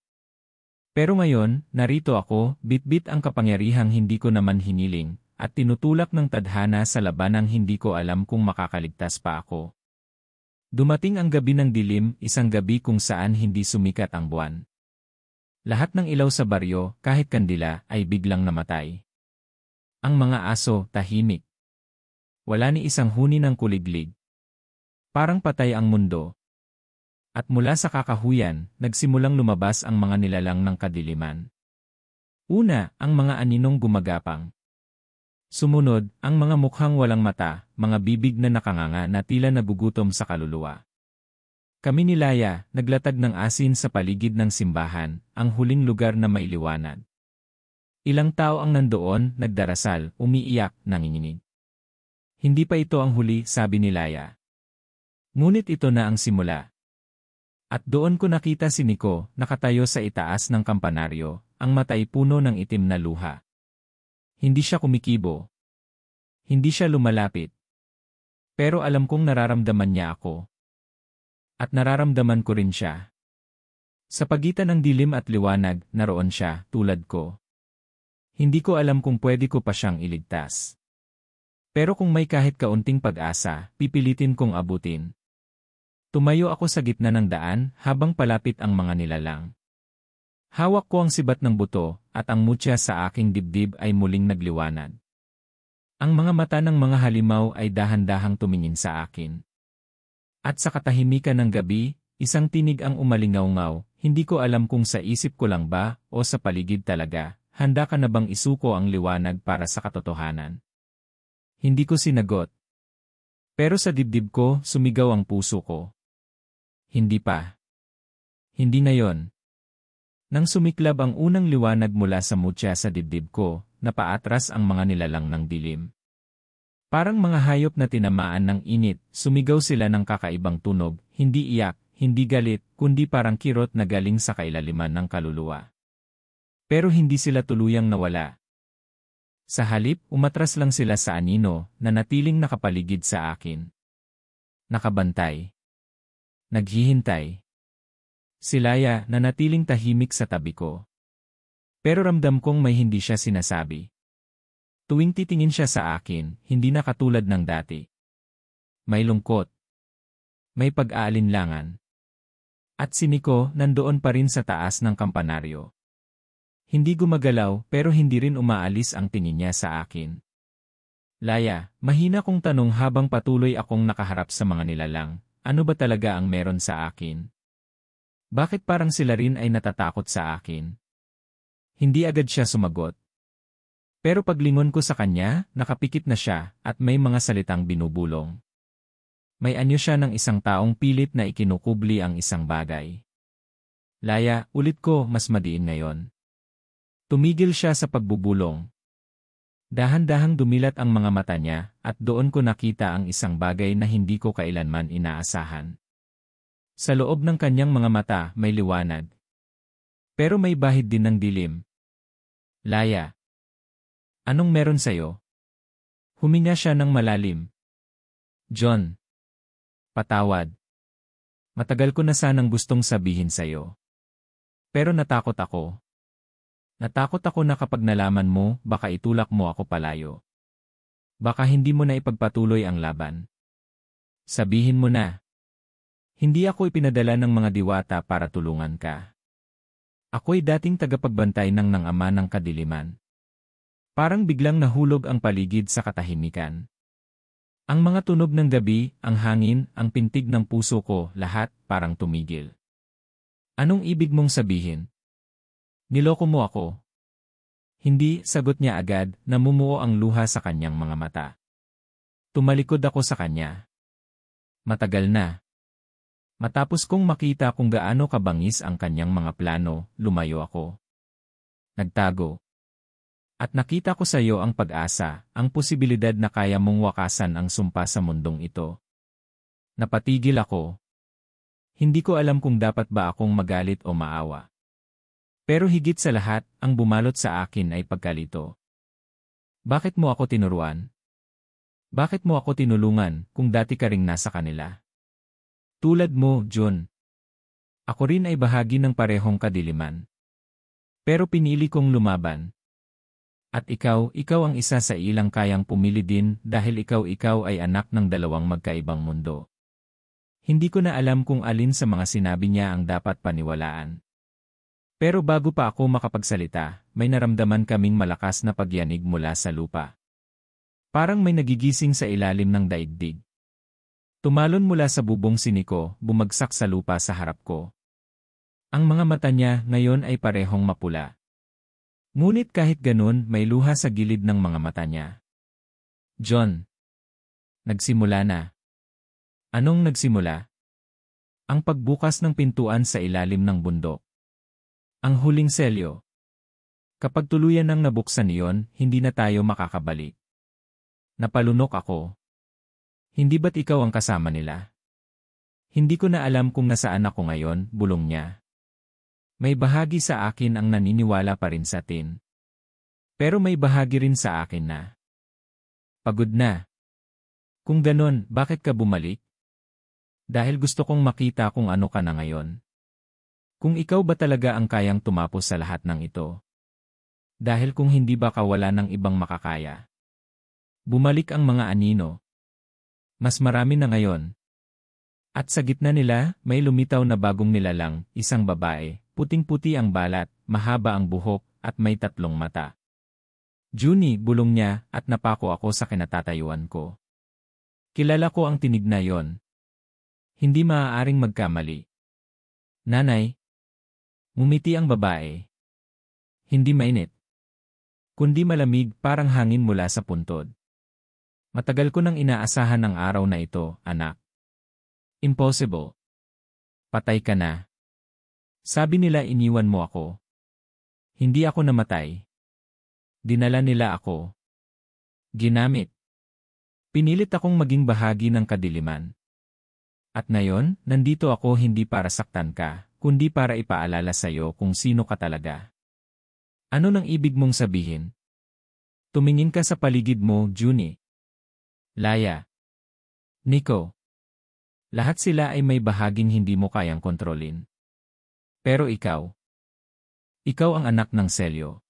Pero ngayon, narito ako, bitbit ang kapangyarihang hindi ko naman hiniling, at tinutulak ng tadhana sa labanang hindi ko alam kung makakaligtas pa ako. Dumating ang gabi ng dilim, isang gabi kung saan hindi sumikat ang buwan. Lahat ng ilaw sa baryo, kahit kandila, ay biglang namatay. Ang mga aso, tahimik. Wala ni isang huni ng kuliglig. Parang patay ang mundo. At mula sa kakahuyan, nagsimulang lumabas ang mga nilalang ng kadiliman. Una, ang mga aninong gumagapang. Sumunod, ang mga mukhang walang mata, mga bibig na nakanganga na tila nagugutom sa kaluluwa. Kami ni Laya, naglatag ng asin sa paligid ng simbahan, ang huling lugar na mailiwanag. Ilang tao ang nandoon, nagdarasal, umiiyak, nanginginig. Hindi pa ito ang huli, sabi ni Laya. Ngunit ito na ang simula. At doon ko nakita si Nico, nakatayo sa itaas ng kampanaryo, ang mata ay puno ng itim na luha. Hindi siya kumikibo. Hindi siya lumalapit. Pero alam kong nararamdaman niya ako. At nararamdaman ko rin siya. Sa pagitan ng dilim at liwanag, naroon siya, tulad ko. Hindi ko alam kung pwede ko pa siyang iligtas. Pero kung may kahit kaunting pag-asa, pipilitin kong abutin. Tumayo ako sa gitna ng daan, habang palapit ang mga nilalang. Hawak ko ang sibat ng buto, at ang mutya sa aking dibdib ay muling nagliwanag. Ang mga mata ng mga halimaw ay dahan-dahang tumingin sa akin. At sa katahimikan ng gabi, isang tinig ang umalingaw-ngaw, hindi ko alam kung sa isip ko lang ba, o sa paligid talaga, handa ka na bang isuko ang liwanag para sa katotohanan? Hindi ko sinagot. Pero sa dibdib ko, sumigaw ang puso ko. Hindi pa. Hindi na yon. Nang sumiklab ang unang liwanag mula sa mutya sa dibdib ko, napaatras ang mga nilalang ng dilim. Parang mga hayop na tinamaan ng init, sumigaw sila ng kakaibang tunog, hindi iyak, hindi galit, kundi parang kirot na galing sa kailaliman ng kaluluwa. Pero hindi sila tuluyang nawala. Sa halip, umatras lang sila sa anino, na natiling nakapaligid sa akin. Nakabantay. Naghihintay. Si Laya na natiling tahimik sa tabi ko. Pero ramdam kong may hindi siya sinasabi. Tuwing titingin siya sa akin, hindi na katulad ng dati. May lungkot. May pag-aalinlangan. At si Nico nandoon pa rin sa taas ng kampanaryo. Hindi gumagalaw pero hindi rin umaalis ang tingin niya sa akin. Laya, mahina kong tanong habang patuloy akong nakaharap sa mga nilalang, ano ba talaga ang meron sa akin? Bakit parang sila rin ay natatakot sa akin? Hindi agad siya sumagot. Pero paglingon ko sa kanya, nakapikit na siya at may mga salitang binubulong. May anyo siya ng isang taong pilit na ikinukubli ang isang bagay. Laya, ulit ko, mas madiin ngayon. Tumigil siya sa pagbubulong. Dahan-dahang dumilat ang mga mata niya at doon ko nakita ang isang bagay na hindi ko kailanman inaasahan. Sa loob ng kanyang mga mata may liwanag. Pero may bahid din ng dilim. Laya. Anong meron sa'yo? Huminga siya ng malalim. John. Patawad. Matagal ko na sanang gustong sabihin sa'yo. Pero natakot ako. Natakot ako na kapag nalaman mo, baka itulak mo ako palayo. Baka hindi mo na ipagpatuloy ang laban. Sabihin mo na. Hindi ako ipinadala ng mga diwata para tulungan ka. Ako'y dating tagapagbantay ng ama ng kadiliman. Parang biglang nahulog ang paligid sa katahimikan. Ang mga tunog ng gabi, ang hangin, ang pintig ng puso ko, lahat parang tumigil. Anong ibig mong sabihin? Niloko mo ako. Hindi, sagot niya agad, namumuo ang luha sa kanyang mga mata. Tumalikod ako sa kanya. Matagal na. Matapos kong makita kung gaano kabangis ang kanyang mga plano, lumayo ako. Nagtago. At nakita ko sa iyo ang pag-asa, ang posibilidad na kaya mong wakasan ang sumpa sa mundong ito. Napatigil ako. Hindi ko alam kung dapat ba akong magalit o maawa. Pero higit sa lahat, ang bumalot sa akin ay pagkalito. Bakit mo ako tinuruan? Bakit mo ako tinulungan kung dati ka ring nasa kanila? Tulad mo, John. Ako rin ay bahagi ng parehong kadiliman. Pero pinili kong lumaban. At ikaw ang isa sa ilang kayang pumili din dahil ikaw ay anak ng dalawang magkaibang mundo. Hindi ko na alam kung alin sa mga sinabi niya ang dapat paniwalaan. Pero bago pa ako makapagsalita, may naramdaman kaming malakas na pagyanig mula sa lupa. Parang may nagigising sa ilalim ng daigdig. Tumalon mula sa bubong si Nico, bumagsak sa lupa sa harap ko. Ang mga mata niya ngayon ay parehong mapula. Ngunit kahit ganun, may luha sa gilid ng mga mata niya. John. Nagsimula na. Anong nagsimula? Ang pagbukas ng pintuan sa ilalim ng bundok. Ang huling selyo. Kapag tuluyan nang nabuksan iyon, hindi na tayo makakabalik. Napalunok ako. Hindi ba't ikaw ang kasama nila? Hindi ko na alam kung nasaan ako ngayon, bulong niya. May bahagi sa akin ang naniniwala pa rin sa tin. Pero may bahagi rin sa akin na pagod na. Kung ganon, bakit ka bumalik? Dahil gusto kong makita kung ano ka na ngayon. Kung ikaw ba talaga ang kayang tumapos sa lahat ng ito? Dahil kung hindi baka wala ng ibang makakaya. Bumalik ang mga anino. Mas marami na ngayon. At sa gitna nila, may lumitaw na bagong nilalang, isang babae, puting-puti ang balat, mahaba ang buhok, at may 3 mata. Junie, bulong niya, at napako ako sa kinatatayuan ko. Kilala ko ang tinig na yon. Hindi maaaring magkamali. Nanay. Ngumiti ang babae. Hindi mainit. Kundi malamig parang hangin mula sa puntod. Matagal ko nang inaasahan ang araw na ito, anak. Impossible. Patay ka na. Sabi nila iniwan mo ako. Hindi ako namatay. Dinala nila ako. Ginamit. Pinilit akong maging bahagi ng kadiliman. At ngayon, nandito ako hindi para saktan ka, kundi para ipaalala sa'yo kung sino ka talaga. Ano nang ibig mong sabihin? Tumingin ka sa paligid mo, Junie. Laya. Nico. Lahat sila ay may bahaging hindi mo kayang kontrolin. Pero ikaw ang anak ng selyo.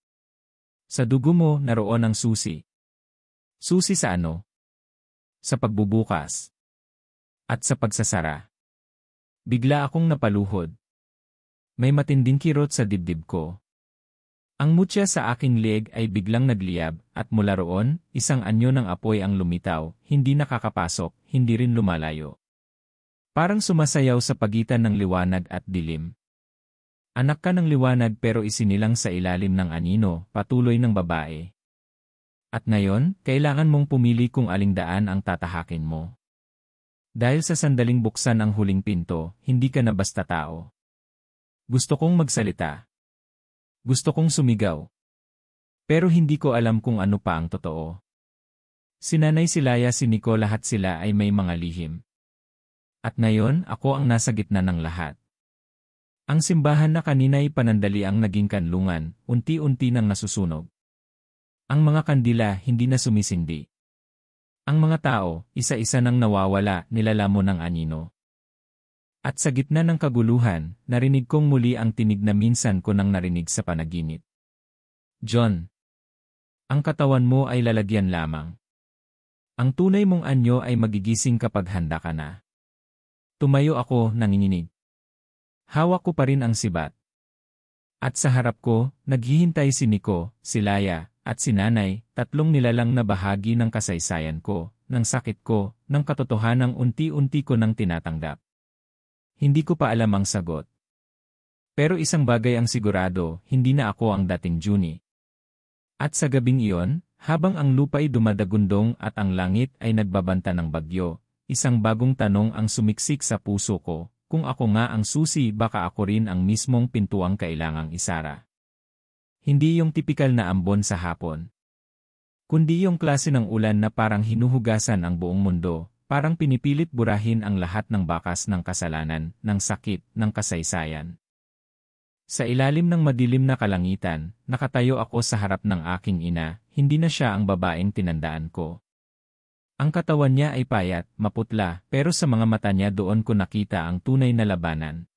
Sa dugo mo naroon ang susi. Susi sa ano? Sa pagbubukas. At sa pagsasara. Bigla akong napaluhod. May matinding kirot sa dibdib ko. Ang mutya sa aking leeg ay biglang nagliyab at mula roon, isang anyo ng apoy ang lumitaw, hindi nakakapasok, hindi rin lumalayo. Parang sumasayaw sa pagitan ng liwanag at dilim. Anak ka ng liwanag pero isinilang sa ilalim ng anino, patuloy ng babae. At ngayon, kailangan mong pumili kung aling daan ang tatahakin mo. Dahil sa sandaling buksan ang huling pinto, hindi ka na basta tao. Gusto kong magsalita. Gusto kong sumigaw. Pero hindi ko alam kung ano pa ang totoo. Si Nanay, si Laya, si Nico, lahat sila ay may mga lihim. At ngayon, ako ang nasa gitna ng lahat. Ang simbahan na kanina'y panandali ang naging kanlungan, unti-unti nang nasusunog. Ang mga kandila hindi na sumisindi. Ang mga tao, isa-isa nang nawawala, nilalamon ng anino. At sa gitna ng kaguluhan, narinig kong muli ang tinig na minsan ko nang narinig sa panaginip. John. Ang katawan mo ay lalagyan lamang. Ang tunay mong anyo ay magigising kapag handa ka na. Tumayo ako, nanginginig. Hawak ko pa rin ang sibat. At sa harap ko, naghihintay si Nico, si Laya, at si Nanay, 3 nilalang na bahagi ng kasaysayan ko, ng sakit ko, ng katotohanang unti-unti ko nang tinatanggap. Hindi ko pa alam ang sagot. Pero isang bagay ang sigurado, hindi na ako ang dating Junie. At sa gabing iyon, habang ang lupa'y dumadagundong at ang langit ay nagbabanta ng bagyo, isang bagong tanong ang sumiksik sa puso ko, kung ako nga ang susi baka ako rin ang mismong pintuang kailangang isara. Hindi yung tipikal na ambon sa hapon, kundi yung klase ng ulan na parang hinuhugasan ang buong mundo, parang pinipilit burahin ang lahat ng bakas ng kasalanan, ng sakit, ng kasaysayan. Sa ilalim ng madilim na kalangitan, nakatayo ako sa harap ng aking ina, hindi na siya ang babaeng tinandaan ko. Ang katawan niya ay payat, maputla, pero sa mga mata niya doon ko nakita ang tunay na labanan.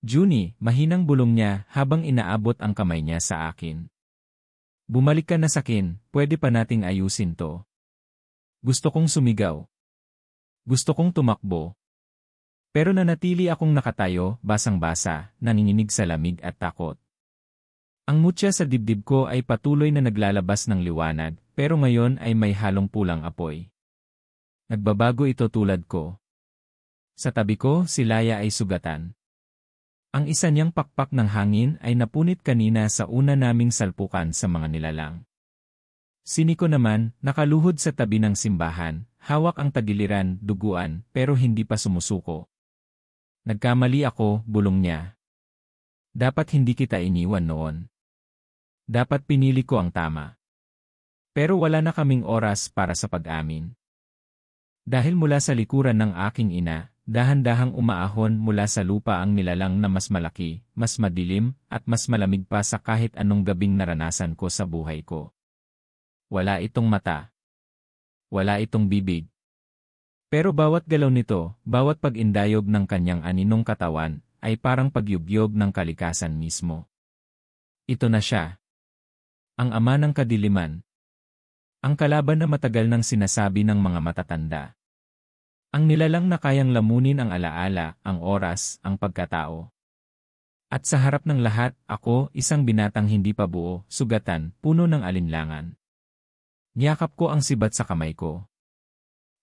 Junie, mahinang bulong niya habang inaabot ang kamay niya sa akin. Bumalik ka na sakin, pwede pa nating ayusin to. Gusto kong sumigaw. Gusto kong tumakbo. Pero nanatili akong nakatayo, basang-basa, nanginginig sa lamig at takot. Ang mutya sa dibdib ko ay patuloy na naglalabas ng liwanag, pero ngayon ay may halong pulang apoy. Nagbabago ito tulad ko. Sa tabi ko, si Laya ay sugatan. Ang isa niyang pakpak ng hangin ay napunit kanina sa una naming salpukan sa mga nilalang. Siniko naman, nakaluhod sa tabi ng simbahan, hawak ang tagiliran, duguan, pero hindi pa sumusuko. Nagkamali ako, bulong niya. Dapat hindi kita iniwan noon. Dapat pinili ko ang tama. Pero wala na kaming oras para sa pag-amin. Dahil mula sa likuran ng aking ina, dahan-dahang umaahon mula sa lupa ang nilalang na mas malaki, mas madilim, at mas malamig pa sa kahit anong gabing naranasan ko sa buhay ko. Wala itong mata. Wala itong bibig. Pero bawat galaw nito, bawat pag-indayog ng kanyang aninong katawan, ay parang pagyugyog ng kalikasan mismo. Ito na siya. Ang ama ng kadiliman. Ang kalaban na matagal nang sinasabi ng mga matatanda. Ang nilalang na kayang lamunin ang alaala, ang oras, ang pagkatao. At sa harap ng lahat, ako, isang binatang hindi pa buo, sugatan, puno ng alinlangan. Niyakap ko ang sibat sa kamay ko.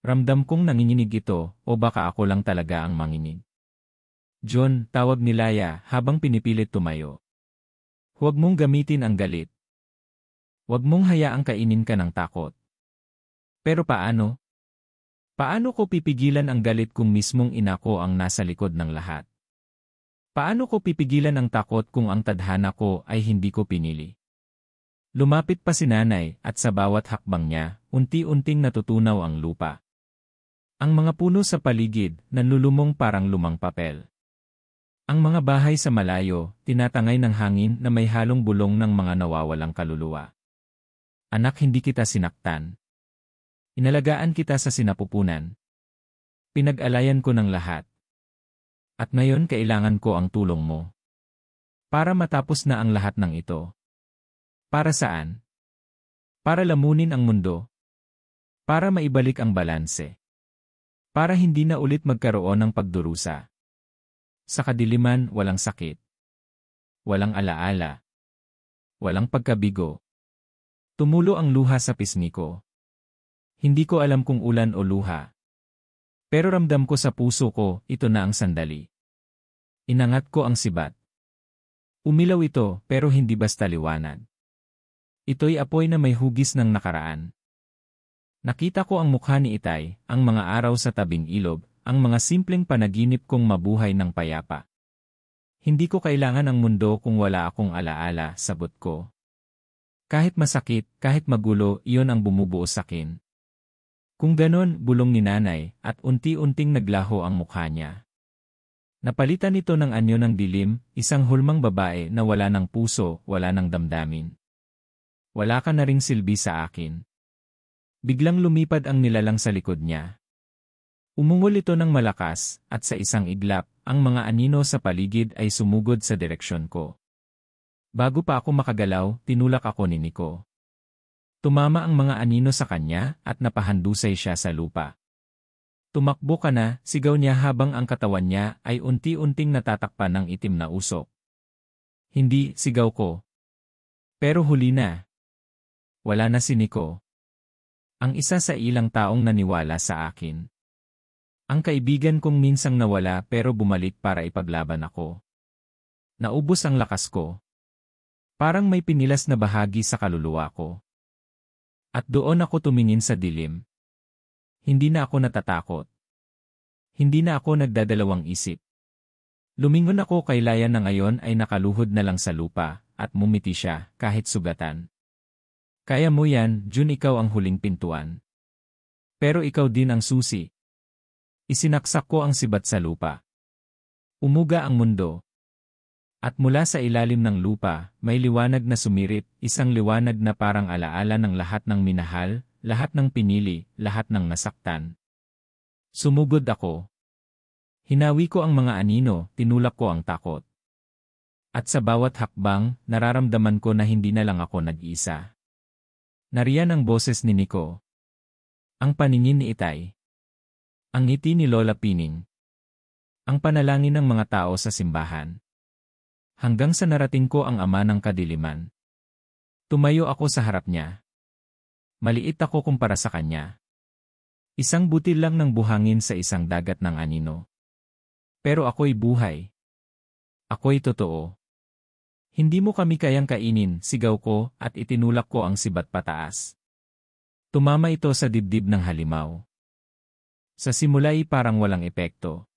Ramdam kong nanginginig ito, o baka ako lang talaga ang manginig. John, tawag ni Laya habang pinipilit tumayo. Huwag mong gamitin ang galit. Huwag mong hayaang kainin ka ng takot. Pero paano? Paano ko pipigilan ang galit kung mismong ina ko ang nasa likod ng lahat? Paano ko pipigilan ang takot kung ang tadhana ko ay hindi ko pinili? Lumapit pa si nanay at sa bawat hakbang niya, unti-unting natutunaw ang lupa. Ang mga puno sa paligid, nanlulumong parang lumang papel. Ang mga bahay sa malayo, tinatangay ng hangin na may halong bulong ng mga nawawalang kaluluwa. Anak, hindi kita sinaktan. Inalagaan kita sa sinapupunan. Pinag-alayan ko ng lahat. At ngayon kailangan ko ang tulong mo. Para matapos na ang lahat ng ito. Para saan? Para lamunin ang mundo. Para maibalik ang balanse. Para hindi na ulit magkaroon ng pagdurusa. Sa kadiliman, walang sakit. Walang alaala. Walang pagkabigo. Tumulo ang luha sa pisngi ko. Hindi ko alam kung ulan o luha. Pero ramdam ko sa puso ko, ito na ang sandali. Inangat ko ang sibat. Umilaw ito, pero hindi basta liwanag. Ito'y apoy na may hugis ng nakaraan. Nakita ko ang mukha ni Itay, ang mga araw sa tabing ilog, ang mga simpleng panaginip kong mabuhay ng payapa. Hindi ko kailangan ang mundo kung wala akong alaala, sabot ko. Kahit masakit, kahit magulo, iyon ang bumubuo sakin. Kung ganon, bulong ni nanay, at unti-unting naglaho ang mukha niya. Napalitan ito ng anyo ng dilim, isang hulmang babae na wala ng puso, wala ng damdamin. Wala ka na ring silbi sa akin. Biglang lumipad ang nilalang sa likod niya. Umungol ito ng malakas, at sa isang iglap, ang mga anino sa paligid ay sumugod sa direksyon ko. Bago pa ako makagalaw, tinulak ako ni Nico. Tumama ang mga anino sa kanya, at napahandusay siya sa lupa. Tumakbo ka na, sigaw niya habang ang katawan niya ay unti-unting natatakpan ng itim na usok. Hindi, sigaw ko. Pero huli na. Wala na si Nico. Ang isa sa ilang taong naniwala sa akin. Ang kaibigan kong minsang nawala pero bumalik para ipaglaban ako. Naubos ang lakas ko. Parang may pinilas na bahagi sa kaluluwa ko. At doon ako tumingin sa dilim. Hindi na ako natatakot. Hindi na ako nagdadalawang isip. Lumingon ako kay Laya na ngayon ay nakaluhod na lang sa lupa, at mumiti siya, kahit sugatan. Kaya mo yan, Jun, ikaw ang huling pintuan. Pero ikaw din ang susi. Isinaksak ko ang sibat sa lupa. Umuga ang mundo. At mula sa ilalim ng lupa, may liwanag na sumirip, isang liwanag na parang alaala ng lahat ng minahal, lahat ng pinili, lahat ng nasaktan. Sumugod ako. Hinawi ko ang mga anino, tinulak ko ang takot. At sa bawat hakbang, nararamdaman ko na hindi na lang ako nag-iisa. Nariyan ang boses ni Nico. Ang paningin ni Itay. Ang ngiti ni Lola Pining. Ang panalangin ng mga tao sa simbahan. Hanggang sa narating ko ang ama ng kadiliman. Tumayo ako sa harap niya. Maliit ako kumpara sa kanya. Isang butil lang ng buhangin sa isang dagat ng anino. Pero ako'y buhay. Ako'y totoo. Hindi mo kami kayang kainin, sigaw ko, at itinulak ko ang sibat pataas. Tumama ito sa dibdib ng halimaw. Sa simula'y parang walang epekto.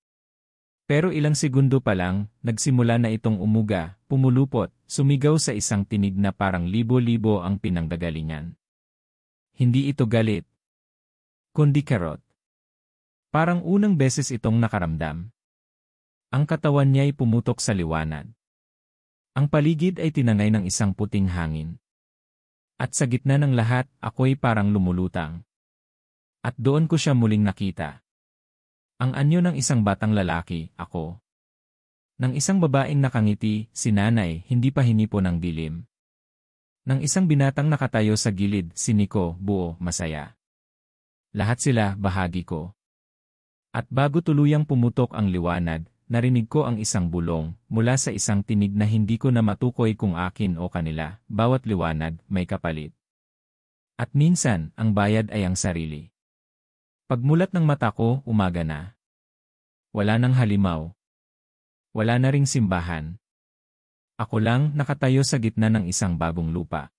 Pero ilang segundo pa lang, nagsimula na itong umuga, pumulupot, sumigaw sa isang tinig na parang libo-libo ang pinanggagalingan. Hindi ito galit. Kundi karot. Parang unang beses itong nakaramdam. Ang katawan niya'y pumutok sa liwanag. Ang paligid ay tinangay ng isang puting hangin. At sa gitna ng lahat, ako'y parang lumulutang. At doon ko siya muling nakita. Ang anyo ng isang batang lalaki, ako. Ng isang babaeng nakangiti, si nanay, hindi pa hinipo ng dilim. Ng isang binatang nakatayo sa gilid, si Nico, buo, masaya. Lahat sila, bahagi ko. At bago tuluyang pumutok ang liwanag, narinig ko ang isang bulong, mula sa isang tinig na hindi ko na matukoy kung akin o kanila, bawat liwanag, may kapalit. At minsan, ang bayad ay ang sarili. Pagmulat ng mata ko, umaga na. Wala nang halimaw. Wala na ring simbahan. Ako lang nakatayo sa gitna ng isang bagong lupa.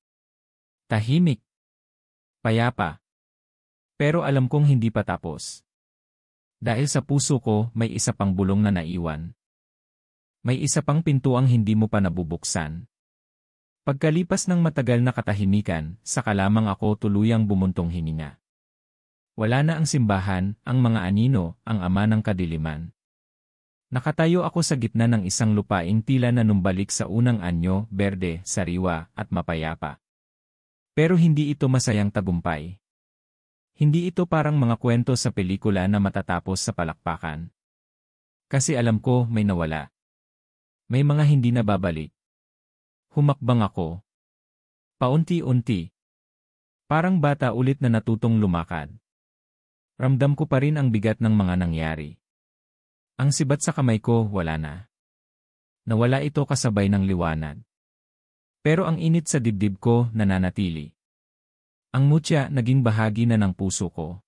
Tahimik. Payapa. Pero alam kong hindi pa tapos. Dahil sa puso ko, may isa pang bulong na naiwan. May isa pang pintuang hindi mo pa nabubuksan. Pagkalipas ng matagal na katahimikan, saka lamang ako tuluyang bumuntong hininga. Wala na ang simbahan, ang mga anino, ang ama ng kadiliman. Nakatayo ako sa gitna ng isang lupaing tila na numbalik sa unang anyo, berde, sariwa, at mapayapa. Pero hindi ito masayang tagumpay. Hindi ito parang mga kwento sa pelikula na matatapos sa palakpakan. Kasi alam ko may nawala. May mga hindi na babalik. Humakbang ako. Paunti-unti. Parang bata ulit na natutong lumakad. Ramdam ko pa rin ang bigat ng mga nangyari. Ang sibat sa kamay ko, wala na. Nawala ito kasabay ng liwanag. Pero ang init sa dibdib ko, nananatili. Ang mutya naging bahagi na ng puso ko.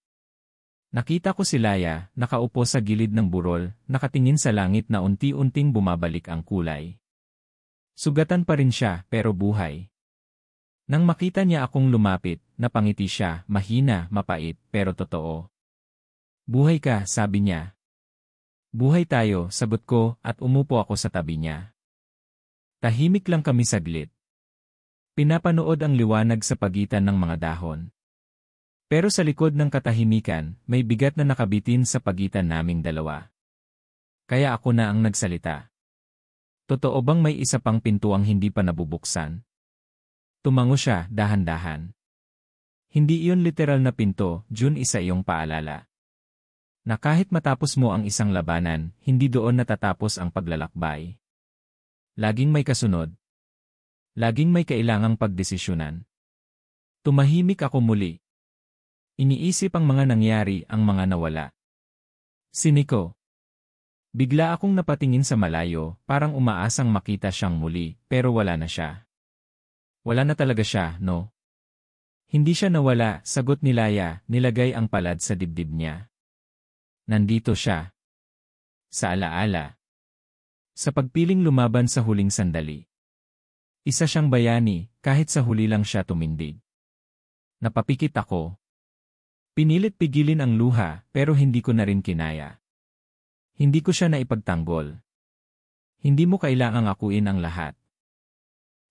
Nakita ko si Laya, nakaupo sa gilid ng burol, nakatingin sa langit na unti-unting bumabalik ang kulay. Sugatan pa rin siya, pero buhay. Nang makita niya akong lumapit, napangiti siya, mahina, mapait, pero totoo. Buhay ka, sabi niya. Buhay tayo, sagot ko, at umupo ako sa tabi niya. Tahimik lang kami saglit. Pinapanood ang liwanag sa pagitan ng mga dahon. Pero sa likod ng katahimikan, may bigat na nakabitin sa pagitan naming dalawa. Kaya ako na ang nagsalita. Totoo bang may isa pang pintuang hindi pa nabubuksan? Tumango siya, dahan-dahan. Hindi iyon literal na pinto, Jun, isa iyong paalala. Na kahit matapos mo ang isang labanan, hindi doon natatapos ang paglalakbay. Laging may kasunod. Laging may kailangang pagdesisyonan. Tumahimik ako muli. Iniisip ang mga nangyari, ang mga nawala. Si Nico. Bigla akong napatingin sa malayo, parang umaasang makita siyang muli, pero wala na siya. Wala na talaga siya, no? Hindi siya nawala, sagot ni Laya, nilagay ang palad sa dibdib niya. Nandito siya. Sa alaala. Sa pagpiling lumaban sa huling sandali. Isa siyang bayani, kahit sa huli lang siya tumindig. Napapikit ako. Pinilit pigilin ang luha, pero hindi ko na rin kinaya. Hindi ko siya naipagtanggol. Hindi mo kailangang akuin ang lahat.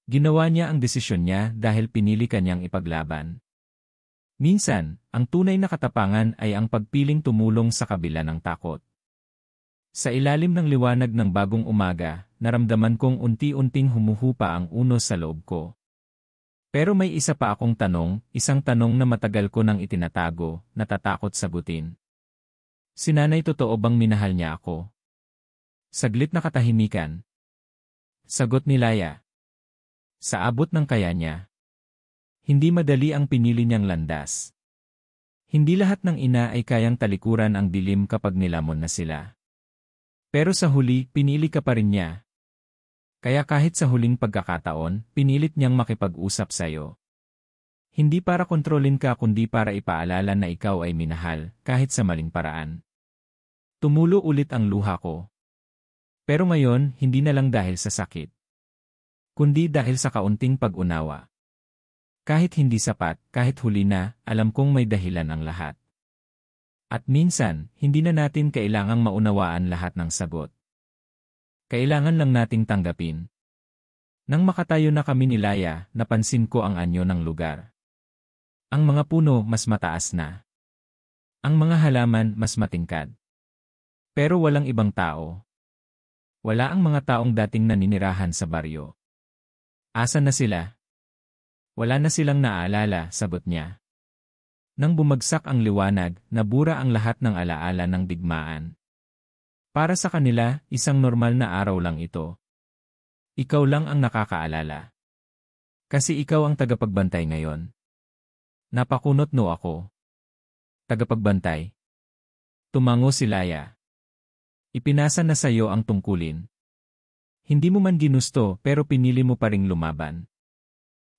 Ginawa niya ang desisyon niya dahil pinili kanyang ipaglaban. Minsan, ang tunay na katapangan ay ang pagpiling tumulong sa kabila ng takot. Sa ilalim ng liwanag ng bagong umaga, naramdaman kong unti-unting humuhupa ang unos sa loob ko. Pero may isa pa akong tanong, isang tanong na matagal ko nang itinatago, natatakot sagutin. Si nanay totoo bang minahal niya ako? Saglit na katahimikan. Sagot ni Laya. Sa abot ng kaya niya. Hindi madali ang pinili niyang landas. Hindi lahat ng ina ay kayang talikuran ang dilim kapag nilamon na sila. Pero sa huli, pinili ka pa rin niya. Kaya kahit sa huling pagkakataon, pinilit niyang makipag-usap sa'yo. Hindi para kontrolin ka kundi para ipaalala na ikaw ay minahal, kahit sa maling paraan. Tumulo ulit ang luha ko. Pero ngayon, hindi na lang dahil sa sakit. Kundi dahil sa kaunting pag-unawa. Kahit hindi sapat, kahit huli na, alam kong may dahilan ang lahat. At minsan, hindi na natin kailangang maunawaan lahat ng sagot. Kailangan lang nating tanggapin. Nang makatayo na kami ni Laya, napansin ko ang anyo ng lugar. Ang mga puno mas mataas na. Ang mga halaman mas matingkad. Pero walang ibang tao. Wala ang mga taong dating naninirahan sa baryo. Asan na sila? Wala na silang naaalala, sagot niya. Nang bumagsak ang liwanag, nabura ang lahat ng alaala ng digmaan. Para sa kanila, isang normal na araw lang ito. Ikaw lang ang nakakaalala. Kasi ikaw ang tagapagbantay ngayon. Napakunot no ako. Tagapagbantay. Tumango si Laya. Ipinasa na sa iyo ang tungkulin. Hindi mo man ginusto pero pinili mo pa ring lumaban.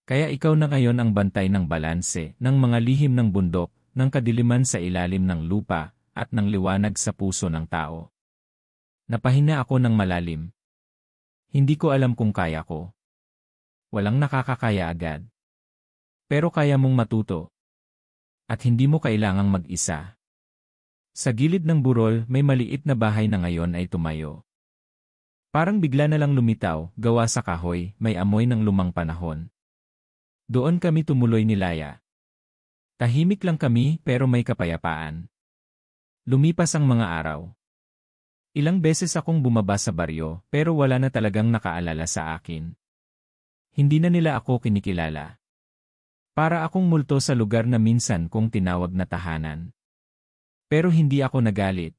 Kaya ikaw na ngayon ang bantay ng balanse, ng mga lihim ng bundok, ng kadiliman sa ilalim ng lupa, at ng liwanag sa puso ng tao. Napahinga ako ng malalim. Hindi ko alam kung kaya ko. Walang nakakakaya agad. Pero kaya mong matuto. At hindi mo kailangang mag-isa. Sa gilid ng burol, may maliit na bahay na ngayon ay tumayo. Parang bigla na lang lumitaw, gawa sa kahoy, may amoy ng lumang panahon. Doon kami tumuloy ni Laya. Tahimik lang kami pero may kapayapaan. Lumipas ang mga araw. Ilang beses akong bumaba sa baryo pero wala na talagang nakaalala sa akin. Hindi na nila ako kinikilala. Para akong multo sa lugar na minsan kong tinawag na tahanan. Pero hindi ako nagalit.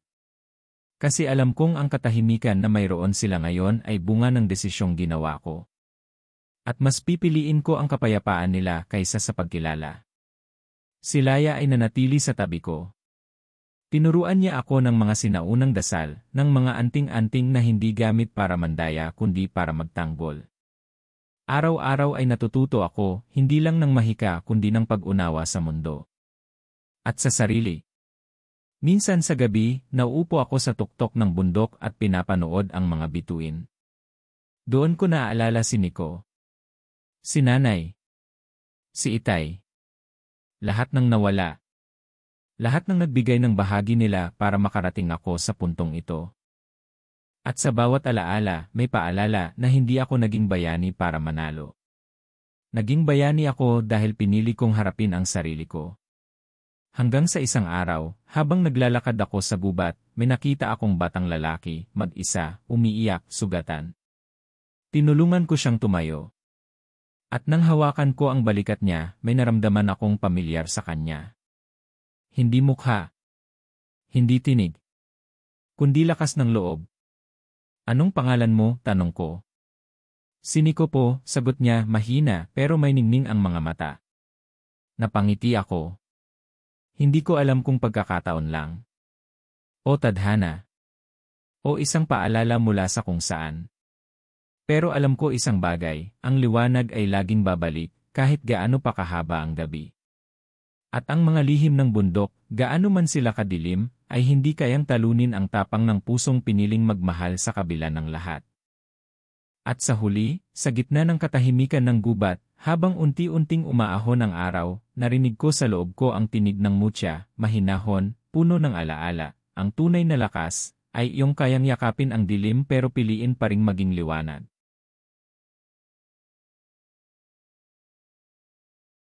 Kasi alam kong ang katahimikan na mayroon sila ngayon ay bunga ng desisyong ginawa ko. At mas pipiliin ko ang kapayapaan nila kaysa sa pagkilala. Si Laya ay nanatili sa tabi ko. Tinuruan niya ako ng mga sinaunang dasal, ng mga anting-anting na hindi gamit para mandaya kundi para magtanggol. Araw-araw ay natututo ako, hindi lang ng mahika kundi ng pag-unawa sa mundo. At sa sarili. Minsan sa gabi, nauupo ako sa tuktok ng bundok at pinapanood ang mga bituin. Doon ko naaalala si Nico. Si Nanay. Si Itay. Lahat ng nawala. Lahat ng nagbigay ng bahagi nila para makarating ako sa puntong ito. At sa bawat alaala, may paalala na hindi ako naging bayani para manalo. Naging bayani ako dahil pinili kong harapin ang sarili ko. Hanggang sa isang araw, habang naglalakad ako sa gubat, may nakita akong batang lalaki, mag-isa, umiiyak, sugatan. Tinulungan ko siyang tumayo. At nang hawakan ko ang balikat niya, may naramdaman akong pamilyar sa kanya. Hindi mukha. Hindi tinig. Kundi lakas ng loob. Anong pangalan mo? Tanong ko. Si Nico po, sagot niya, mahina pero may ningning ang mga mata. Napangiti ako. Hindi ko alam kung pagkakataon lang. O tadhana. O isang paalala mula sa kung saan. Pero alam ko isang bagay, ang liwanag ay laging babalik, kahit gaano pa kahaba ang gabi. At ang mga lihim ng bundok, gaano man sila kadilim, ay hindi kayang talunin ang tapang ng pusong piniling magmahal sa kabila ng lahat. At sa huli, sa gitna ng katahimikan ng gubat, habang unti-unting umaahon ang araw, narinig ko sa loob ko ang tinig ng mutya, mahinahon, puno ng alaala. Ang tunay na lakas ay iyong kayang yakapin ang dilim pero piliin pa ring maging liwanag.